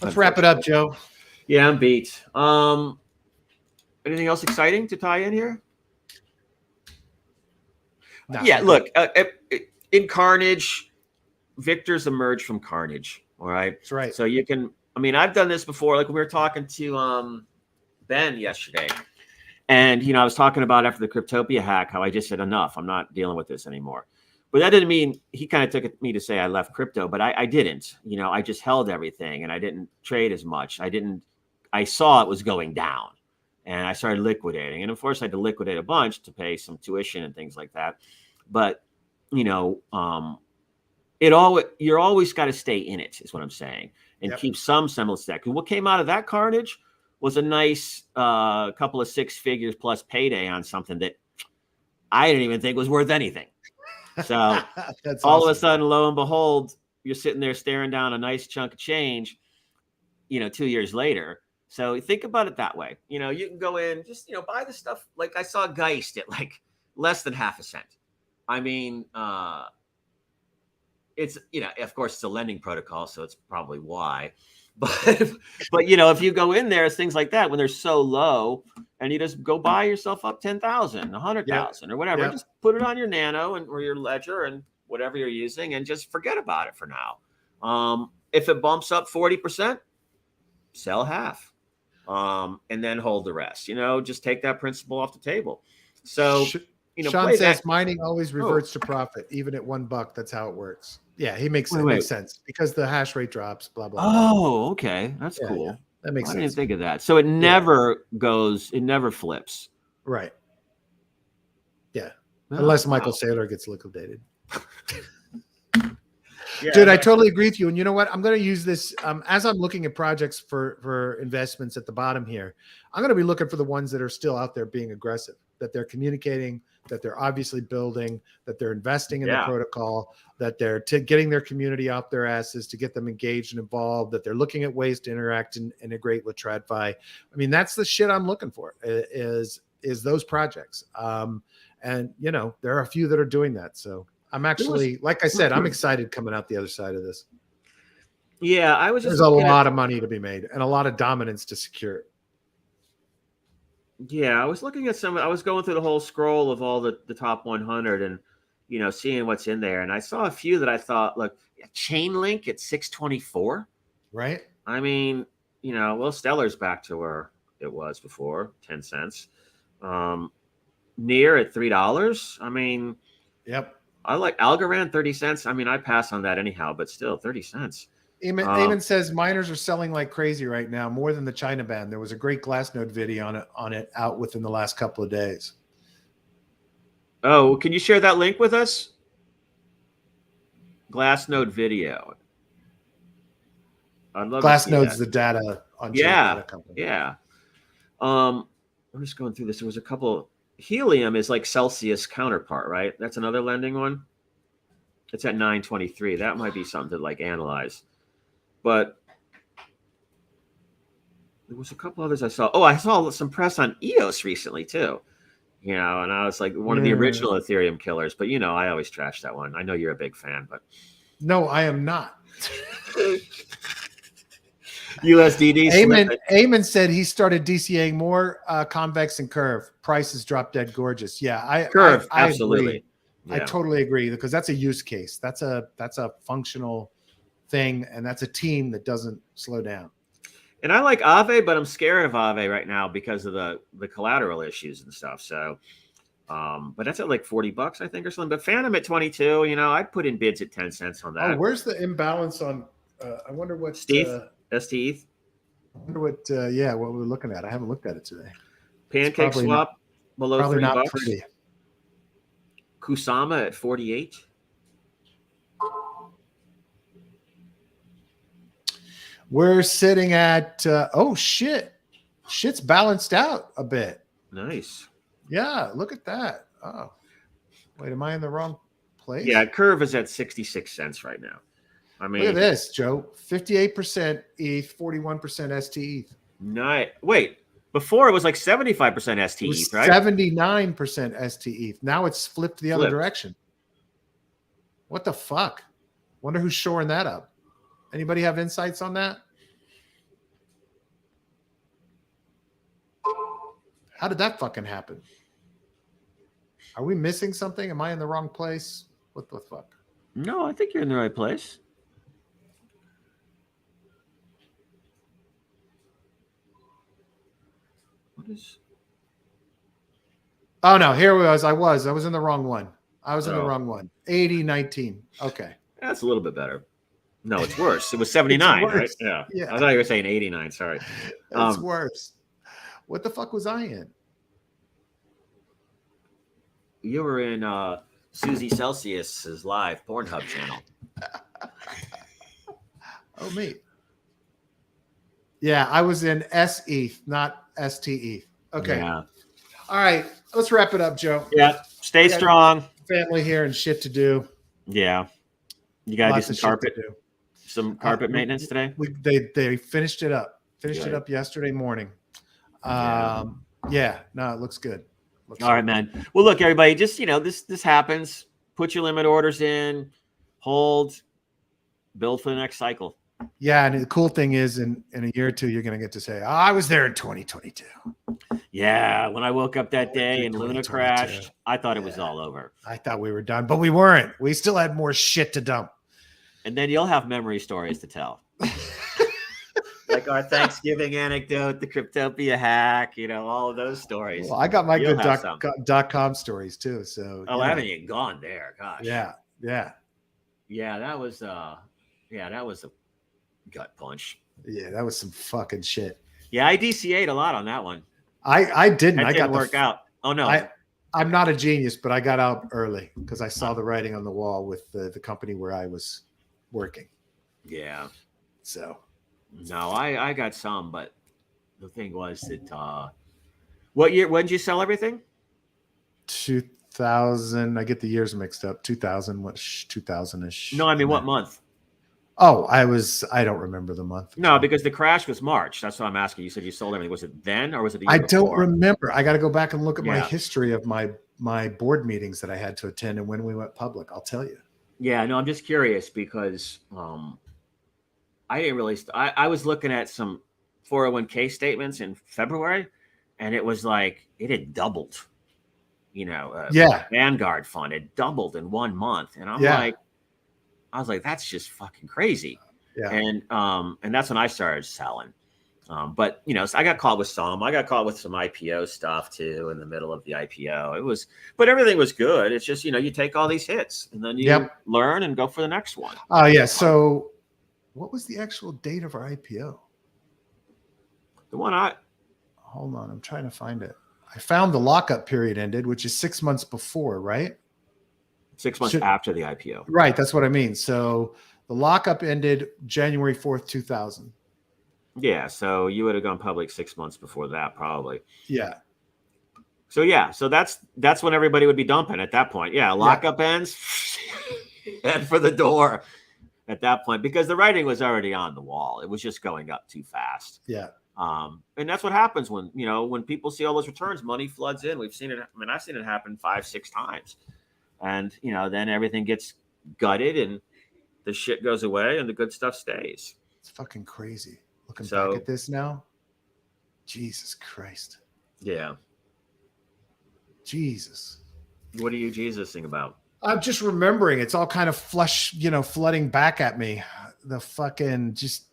let's wrap it up, Joe. Yeah, I'm beat. Anything else exciting to tie in here? Yeah, look, in Carnage, victors emerge from Carnage. All right. That's right. So you can, I mean, I've done this before. Like we were talking to Ben yesterday. And, I was talking about after the Cryptopia hack, how I just said, enough. I'm not dealing with this anymore. But that didn't mean he kind of took me to say I left crypto, but I didn't. I just held everything and I didn't trade as much. I saw it was going down and I started liquidating. And of course, I had to liquidate a bunch to pay some tuition and things like that. But, you're always got to stay in it, is what I'm saying, and keep some semblance of that. Because what came out of that carnage was a nice couple of 6 figures plus payday on something that I didn't even think was worth anything. So all of a sudden, lo and behold, you're sitting there staring down a nice chunk of change, 2 years later. So think about it that way. You can go in, just, buy the stuff. Like I saw Geist at like less than half a cent. I mean, it's, of course it's a lending protocol, so it's probably why. But if you go in there, it's things like that when they're so low, and you just go buy yourself up 10,000, 100,000, or whatever. Just put it on your Nano or your Ledger and whatever you're using, and just forget about it for now. If it bumps up 40%, sell half, and then hold the rest. Just take that principle off the table. So, Sean says mining always reverts to profit, even at $1. That's how it works. Yeah, he makes makes sense because the hash rate drops. Blah blah. Oh, okay, that's cool. Yeah. That makes sense. I didn't think of that. So it never goes. It never flips. Right. Yeah, unless Michael Saylor gets liquidated. Dude, I totally agree with you. And you know what? I'm going to use this as I'm looking at projects for investments at the bottom here. I'm going to be looking for the ones that are still out there being aggressive, that they're communicating, that they're obviously building, that they're investing in the protocol, that they're getting their community off their asses to get them engaged and involved, that they're looking at ways to interact and integrate with TradFi. I mean, that's the shit I'm looking for is those projects. And, there are a few that are doing that. So I'm actually, like I said, I'm excited coming out the other side of this. Yeah, there's a lot of money to be made and a lot of dominance to secure. Yeah, I was looking at I was going through the whole scroll of all the top 100 and, seeing what's in there. And I saw a few that I thought, look, Chainlink at 624. Right. I mean, Stellar's back to where it was before, 10 cents. Near at $3. I mean, yep. I like Algorand, 30 cents. I mean, I pass on that anyhow, but still 30 cents. Eamon says miners are selling like crazy right now, more than the China ban. There was a great Glassnode video on it out within the last couple of days. Oh, can you share that link with us? Glassnode video. I'd love Glassnode's the data on data company. Yeah. I'm just going through this. There was a couple. Helium is like Celsius counterpart, right? That's another lending one. It's at 923. That might be something to like analyze. But there was a couple others I saw. Oh, I saw some press on EOS recently too. And I was like one of the original Ethereum killers. But I always trash that one. I know you're a big fan, but no, I am not. USDD. Eamon said he started DCAing more convex and curve. Prices dropped dead gorgeous. Yeah, Curve, I absolutely. Agree. Yeah. I totally agree because that's a use case. That's a functional thing, and that's a team that doesn't slow down. And I like Aave, but I'm scared of Aave right now because of the collateral issues and stuff. So, but that's at like $40, I think, or something. But Phantom at 22. I'd put in bids at 10 cents on that. Oh, where's the imbalance on? I wonder what Steve. STETH. I wonder what what we're looking at. I haven't looked at it today. Pancake swap below $3. Pretty. Kusama at 48. We're sitting at shit's balanced out a bit. Nice. Yeah, look at that. Oh, wait, am I in the wrong place? Yeah, Curve is at 66 cents right now. I mean, look at this, Joe. 58% ETH, 41% STETH. Nice. Wait, before it was like 75% STETH, right? 79% STETH. Now it's flipped the other direction. What the fuck? Wonder who's shoring that up. Anybody have insights on that? How did that fucking happen? Are we missing something? Am I in the wrong place? What the fuck? No, I think you're in the right place. What is? Oh no, here we was. I was in the wrong one. I was in the wrong one. 80-19. Okay. That's a little bit better. No, it's worse. It was 79, right? Yeah. I thought you were saying 89. Sorry. It's worse. What the fuck was I in? You were in Susie Celsius's live Pornhub channel. Oh, me. Yeah, I was in SETH, not STETH. Okay. Yeah. All right. Let's wrap it up, Joe. Yeah. Stay strong. Family here and shit to do. Yeah. You got to do some carpet. Some carpet maintenance today? They finished it up. Finished it up yesterday morning. No, it looks good. All right, man. Well, look, everybody, just this happens. Put your limit orders in, hold, build for the next cycle. Yeah, and the cool thing is, in a year or two, you're going to get to say, I was there in 2022. Yeah, when I woke up that day and Luna crashed, I thought it was all over. I thought we were done, but we weren't. We still had more shit to dump. And then you'll have memory stories to tell. Like our Thanksgiving anecdote, the Cryptopia hack, all of those stories. Well, I got my good .com stories too. So I haven't even gone there. Gosh. Yeah. That was a gut punch. Yeah, that was some fucking shit. Yeah, I DCA'd a lot on that one. I didn't. That didn't work out. Oh no. I'm not a genius, but I got out early because I saw the writing on the wall with the company where I was working. Yeah. So. No, I got some, but the thing was that what year? When did you sell everything? 2000. I get the years mixed up. 2000. What? 2000-ish. No, I mean what month? Oh, I don't remember the month. No, because the crash was March. That's what I'm asking. You said you sold everything. Was it then or was it the year before? Don't remember. I got to go back and look at my history of my board meetings that I had to attend and when we went public. I'll tell you. Yeah, no, I'm just curious because I didn't really. I was looking at some 401k statements in February, and it was like it had doubled. Vanguard fund had doubled in 1 month, and I was like, that's just fucking crazy. Yeah. And that's when I started selling. But so I got caught with some. I got caught with some IPO stuff too in the middle of the IPO. But everything was good. It's just you take all these hits and then you learn and go for the next one. Oh yeah. So. What was the actual date of our IPO? The one Hold on, I'm trying to find it. I found the lockup period ended, which is 6 months before, right? 6 months after the IPO. Right, that's what I mean. So the lockup ended January 4th, 2000. Yeah, so you would have gone public 6 months before that, probably. Yeah. So yeah, so that's when everybody would be dumping at that point. Yeah, lockup ends, head for the door at that point, because the writing was already on the wall. It was just going up too fast. Yeah. And that's what happens when, when people see all those returns, money floods in. We've seen it. I mean, I've seen it happen 5-6 times, and then everything gets gutted and the shit goes away and the good stuff stays. It's fucking crazy. Looking back at this now, Jesus Christ. Yeah. Jesus. What are you Jesusing about? I'm just remembering. It's all kind of flooding back at me. The fucking just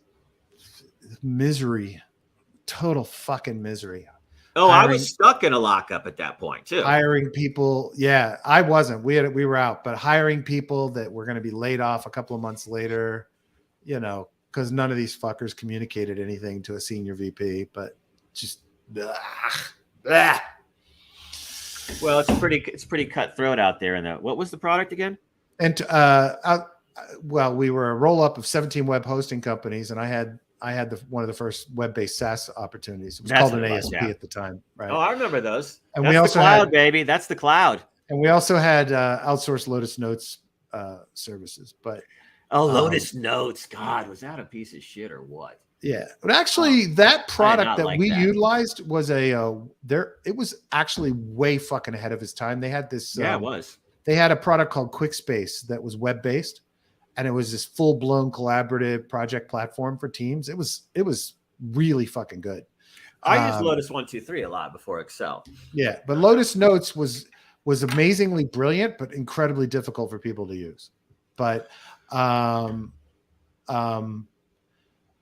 misery. Total fucking misery. Oh, I was stuck in a lockup at that point too. Hiring people. Yeah, I wasn't. We were out, but hiring people that were going to be laid off a couple of months later, because none of these fuckers communicated anything to a senior VP, but just Well, it's pretty cutthroat out there. And what was the product again? And we were a roll up of 17 web hosting companies, and I had one of the first web-based SaaS opportunities. It was called an ASP at the time, right? Oh, I remember those. And that's we also the cloud, had, baby. That's the cloud. And we also had outsourced Lotus Notes services. But Lotus Notes, God, was that a piece of shit or what? Yeah, but actually, that product that we utilized was it was actually way fucking ahead of its time. They had this. Yeah, it was. They had a product called QuickSpace that was web-based, and it was this full-blown collaborative project platform for teams. It was really fucking good. I used Lotus 1-2-3 a lot before Excel. Yeah, but Lotus Notes was amazingly brilliant, but incredibly difficult for people to use. But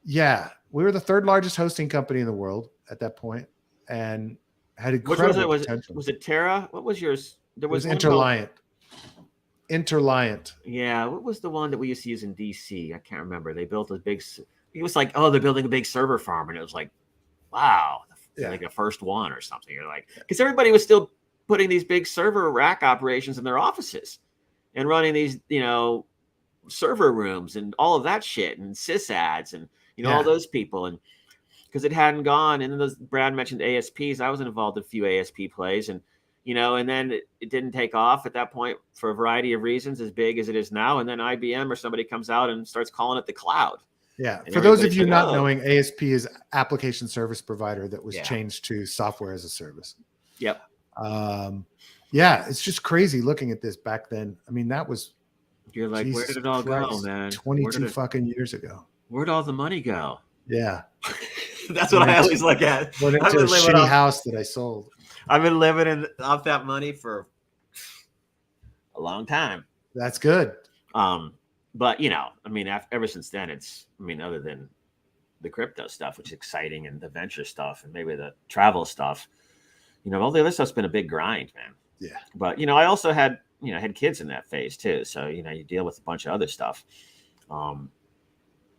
yeah, we were the third largest hosting company in the world at that point, and had incredible potential. Was it Terra? What was yours? There was Interliant. Interliant. Yeah, what was the one that we used to use in DC? I can't remember. They built a big. It was like, they're building a big server farm, and it was like, wow, like the first one or something. You're like, because everybody was still putting these big server rack operations in their offices and running these, server rooms and all of that shit and sysads and all those people, and because it hadn't gone. And then Brad mentioned ASPs. I was involved in a few ASP plays, and and then it didn't take off at that point for a variety of reasons, as big as it is now. And then IBM or somebody comes out and starts calling it the cloud. Yeah. For those of you not knowing, ASP is application service provider that was changed to software as a service. Yep. Yeah, it's just crazy looking at this back then. I mean, that was. You're like, where did it all go, man? 22 fucking years ago. Where'd all the money go? Yeah. That's what I always look at. Went into a shitty house that I sold. I've been living off that money for a long time. That's good. But ever since then, other than the crypto stuff, which is exciting, and the venture stuff, and maybe the travel stuff, all the other stuff's been a big grind, man. Yeah. But I also had kids in that phase too, so you deal with a bunch of other stuff.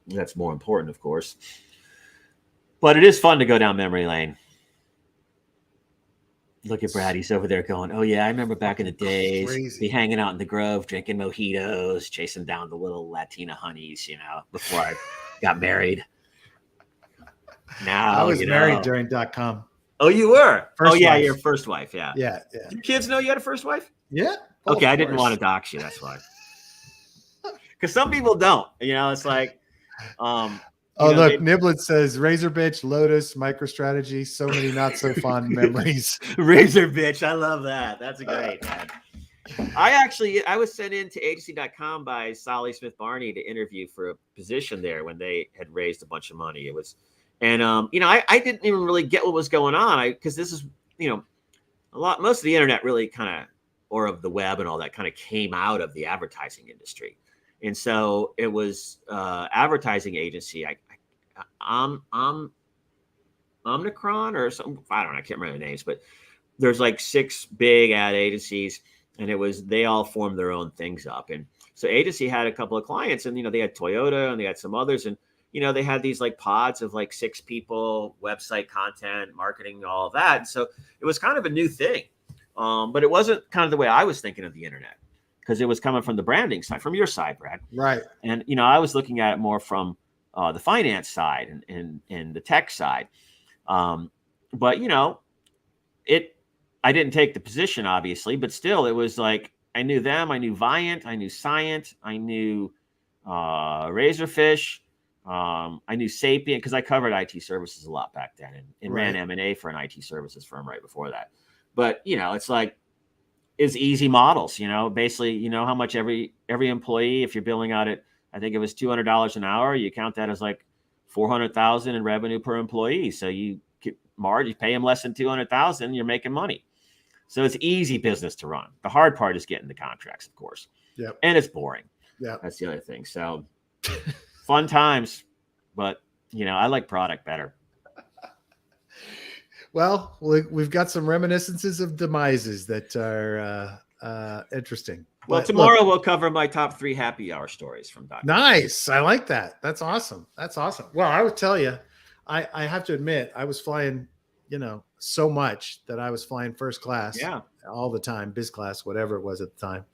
That's more important, of course. But it is fun to go down memory lane. Look at Brad. He's over there going, oh, yeah, I remember back in the days, be hanging out in the Grove, drinking mojitos, chasing down the little Latina honeys, before I got married. Now, I was married during .com. Oh, you were? First wife. Your first wife, yeah. Yeah. Did your kids know you had a first wife? Yeah. Okay, I didn't want to dox you, that's why. Because some people don't. It's like... look, Niblet says Razor Bitch, Lotus, MicroStrategy, so many not so fond memories. Razor Bitch, I love that. That's great, man. I was sent into agency.com by Solly Smith Barney to interview for a position there when they had raised a bunch of money. It was, and I didn't even really get what was going on. Because this is, most of the internet really kind of, or of the web and all that, kind of came out of the advertising industry. And so it was advertising agency. Omnicron or something. I don't know. I can't remember the names, but there's like 6 big ad agencies, and they all formed their own things up. And so agency had a couple of clients, and they had Toyota and they had some others, and they had these like pods of like 6 people, website content, marketing, all of that. And so it was kind of a new thing, but it wasn't kind of the way I was thinking of the internet. Because it was coming from the branding side, from your side, Brad. Right. And, I was looking at it more from, the finance side and the tech side. But I didn't take the position, obviously, but still, it was like I knew them, I knew Viant, I knew Scient, I knew Razorfish, I knew Sapient, because I covered IT services a lot back then, and ran M&A for an IT services firm right before that. But it's like it's easy models. Basically, how much every employee, if you're billing out at, I think it was $200 an hour, you count that as like 400,000 in revenue per employee. So you pay them less than 200,000, you're making money. So it's easy business to run. The hard part is getting the contracts, of course. Yep. And it's boring. Yeah. That's the other thing. So fun times, but I like product better. Well, we've got some reminiscences of demises that are interesting. Well, tomorrow we'll cover my top 3 happy hour stories from Dr. Nice. I like that. That's awesome. Well, I would tell you, I have to admit, I was flying, so much that I was flying first class all the time, biz class, whatever it was at the time.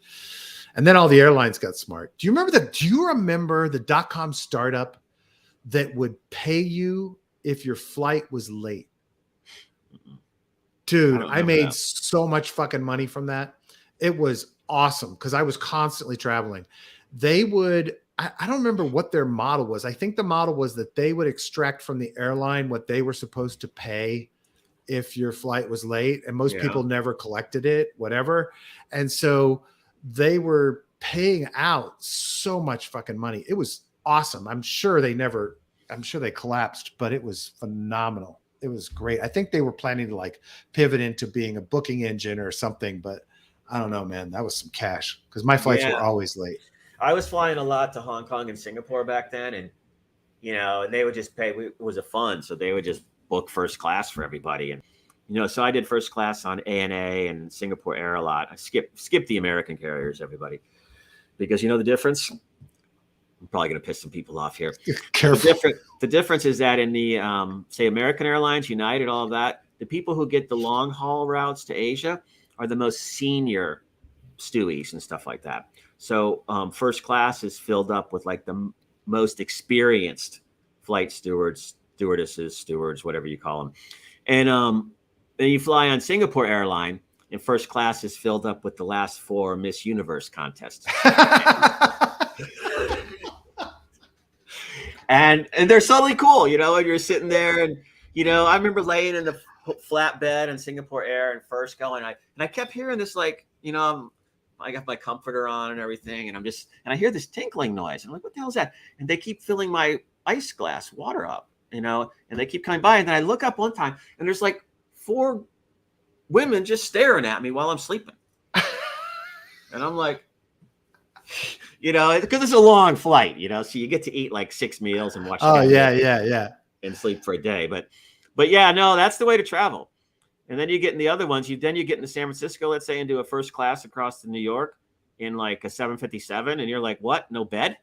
And then all the airlines got smart. Do you remember the .com startup that would pay you if your flight was late? Dude, I made so much fucking money from that. It was awesome because I was constantly traveling. They would, I don't remember what their model was. I think the model was that they would extract from the airline what they were supposed to pay if your flight was late, and most people never collected it, whatever. And so they were paying out so much fucking money. It was awesome. I'm sure they collapsed, but it was phenomenal. It was great. I think they were planning to like pivot into being a booking engine or something, but I don't know, man. That was some cash because my flights were always late. I was flying a lot to Hong Kong and Singapore back then, and and they would just pay. It was a fund, so they would just book first class for everybody, and so I did first class on ANA and Singapore Air a lot. I skipped the American carriers, everybody, because the difference. I'm probably going to piss some people off here. Careful. The difference is that in the say American Airlines, United, all of that, the people who get the long haul routes to Asia are the most senior stewies and stuff like that. So first class is filled up with like the most experienced flight stewardesses, stewards, whatever you call them. And then you fly on Singapore Airline, and first class is filled up with the last 4 Miss Universe contests. And they're suddenly cool, and you're sitting there, and I remember laying in the flat bed in Singapore Air and first going, and I kept hearing this like, I got my comforter on and everything, and I hear this tinkling noise. I'm like, what the hell is that? And they keep filling my ice glass water up, and they keep coming by, and then I look up one time, and there's like 4 women just staring at me while I'm sleeping, and I'm like. Because it's a long flight, so you get to eat like 6 meals and watch. Oh yeah. And sleep for a day. But yeah, no, that's the way to travel. And then you get in the other ones. You get into San Francisco, let's say, and do a first class across to New York in like a 757. And you're like, what? No bed?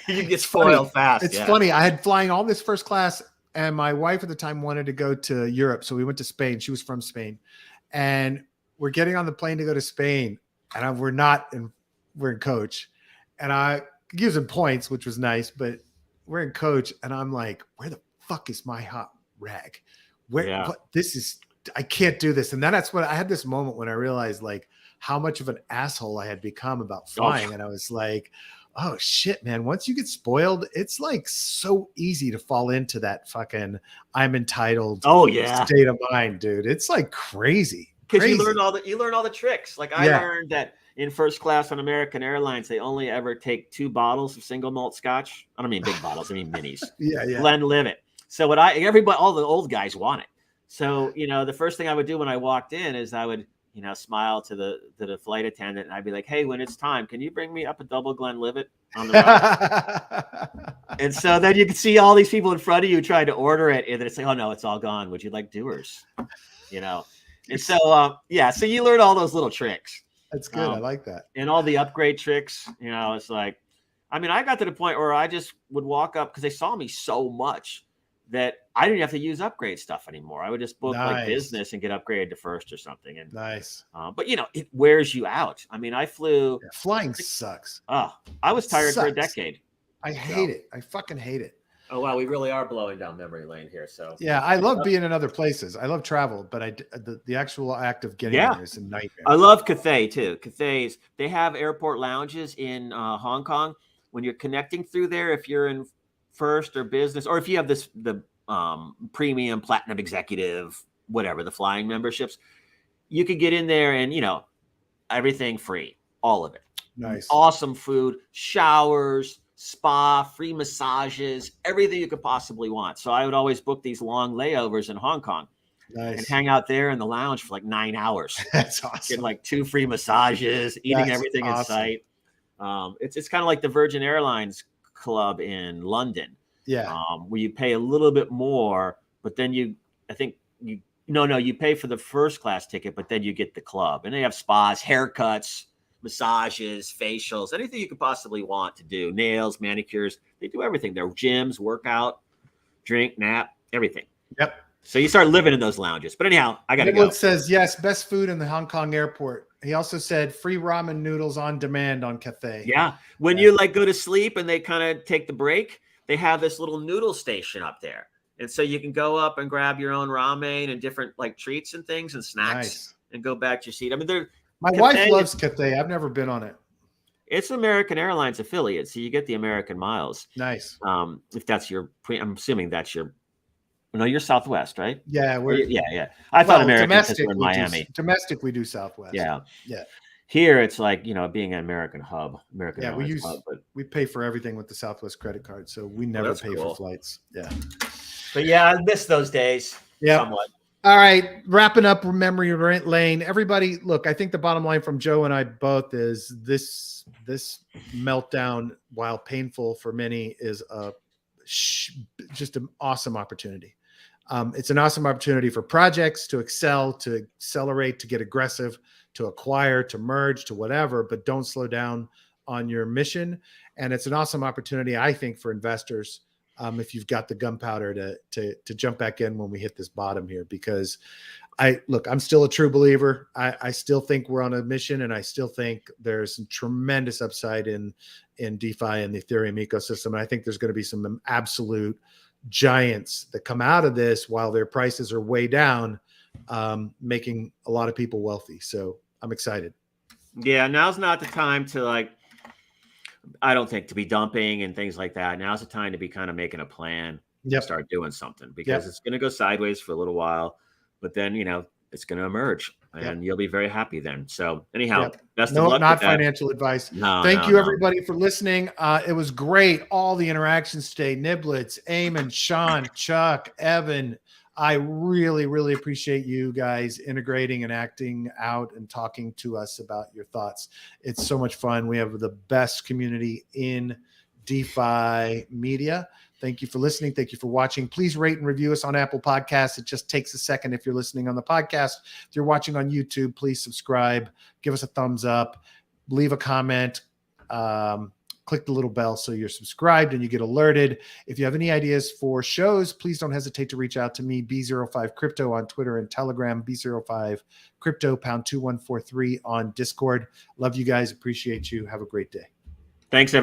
You get spoiled fast. It's funny. I had flying all this first class, and my wife at the time wanted to go to Europe. So we went to Spain. She was from Spain. And we're getting on the plane to go to Spain. And we're in coach, and I using points, which was nice, but we're in coach, and I'm like, where the fuck is my hot rag? I can't do this. And then that's when I had this moment when I realized like how much of an asshole I had become about flying. And I was like, oh shit, man, once you get spoiled, it's like so easy to fall into that fucking I'm entitled state of mind, dude. It's like crazy. Because you learn all the tricks. Like I learned that in first class on American Airlines, they only ever take 2 bottles of single malt scotch. I don't mean big bottles, I mean minis. Yeah. Glenlivet. So all the old guys want it. So, the first thing I would do when I walked in is I would, smile to the flight attendant, and I'd be like, hey, when it's time, can you bring me up a double Glenlivet on the route? And so then you can see all these people in front of you trying to order it, and then it's like, oh no, it's all gone. Would you like Dewar's? And so, so you learn all those little tricks. That's good. I like that. And all the upgrade tricks, it's like, I got to the point where I just would walk up because they saw me so much that I didn't have to use upgrade stuff anymore. I would just book like business and get upgraded to first or something. And nice. But it wears you out. I flew. Flying sucks. Oh, I was tired for a decade. I hate it. I fucking hate it. Oh, wow. We really are blowing down memory lane here. So yeah, I love being in other places. I love travel, but the actual act of getting there is a nightmare. I love Cathay too. Cathay's, they have airport lounges in Hong Kong. When you're connecting through there, if you're in first or business, or if you have the premium, platinum, executive, whatever, the flying memberships, you could get in there and, everything free, all of it. Nice. Awesome food, showers, spa, free massages, everything you could possibly want. So I would always book these long layovers in Hong Kong and hang out there in the lounge for like 9 hours. That's awesome. Getting like 2 free massages, eating everything in sight. It's kind of like the Virgin Airlines Club in London. Yeah. Where you pay a little bit more, but then you pay for the first class ticket, but then you get the club. And they have spas, haircuts, massages, facials, anything you could possibly want to do. Nails, manicures, they do everything. There are gyms, workout, drink, nap, everything. Yep. So you start living in those lounges. But anyhow, I got to go. It says, yes, best food in the Hong Kong airport. He also said free ramen noodles on demand on Cathay. Yeah. When you go to sleep and they kind of take the break, they have this little noodle station up there. And so you can go up and grab your own ramen and different treats and things and snacks and go back to your seat. I mean, my wife loves Cathay. I've never been on it. It's American Airlines affiliate, so you get the American miles. Nice. If that's I'm assuming that's your. No, you're Southwest, right? Yeah, yeah. I thought American because we're in Miami. Domestic, we do Southwest. Yeah. Yeah. Here, it's like being an American hub. We pay for everything with the Southwest credit card, so we never pay for flights. Yeah. But yeah, I miss those days. Yeah. Somewhat. All right, wrapping up memory lane. Everybody, look, I think the bottom line from Joe and I both is this meltdown, while painful for many, is just an awesome opportunity. It's an awesome opportunity for projects to excel, to accelerate, to get aggressive, to acquire, to merge, to whatever, but don't slow down on your mission. And it's an awesome opportunity, I think, for investors. If you've got the gunpowder to jump back in when we hit this bottom here, because I'm still a true believer. I still think we're on a mission, and I still think there's some tremendous upside in DeFi and the Ethereum ecosystem. And I think there's going to be some absolute giants that come out of this while their prices are way down, making a lot of people wealthy. So I'm excited. Yeah, now's not the time to I don't think to be dumping and things like that. Now's the time to be kind of making a plan, start doing something, because it's going to go sideways for a little while, but then, it's going to emerge and you'll be very happy then. So anyhow, best of luck. Not financial advice. Thank you everybody for listening. It was great. All the interactions today, Niblets, Eamon, Sean, Chuck, Evan. I really, really appreciate you guys integrating and acting out and talking to us about your thoughts. It's so much fun. We have the best community in DeFi media. Thank you for listening. Thank you for watching. Please rate and review us on Apple Podcasts. It just takes a second if you're listening on the podcast. If you're watching on YouTube, please subscribe. Give us a thumbs up. Leave a comment. Click the little bell so you're subscribed and you get alerted. If you have any ideas for shows, please don't hesitate to reach out to me, B05 Crypto on Twitter and Telegram, B05 Crypto, #2143 on Discord. Love you guys. Appreciate you. Have a great day. Thanks, everyone.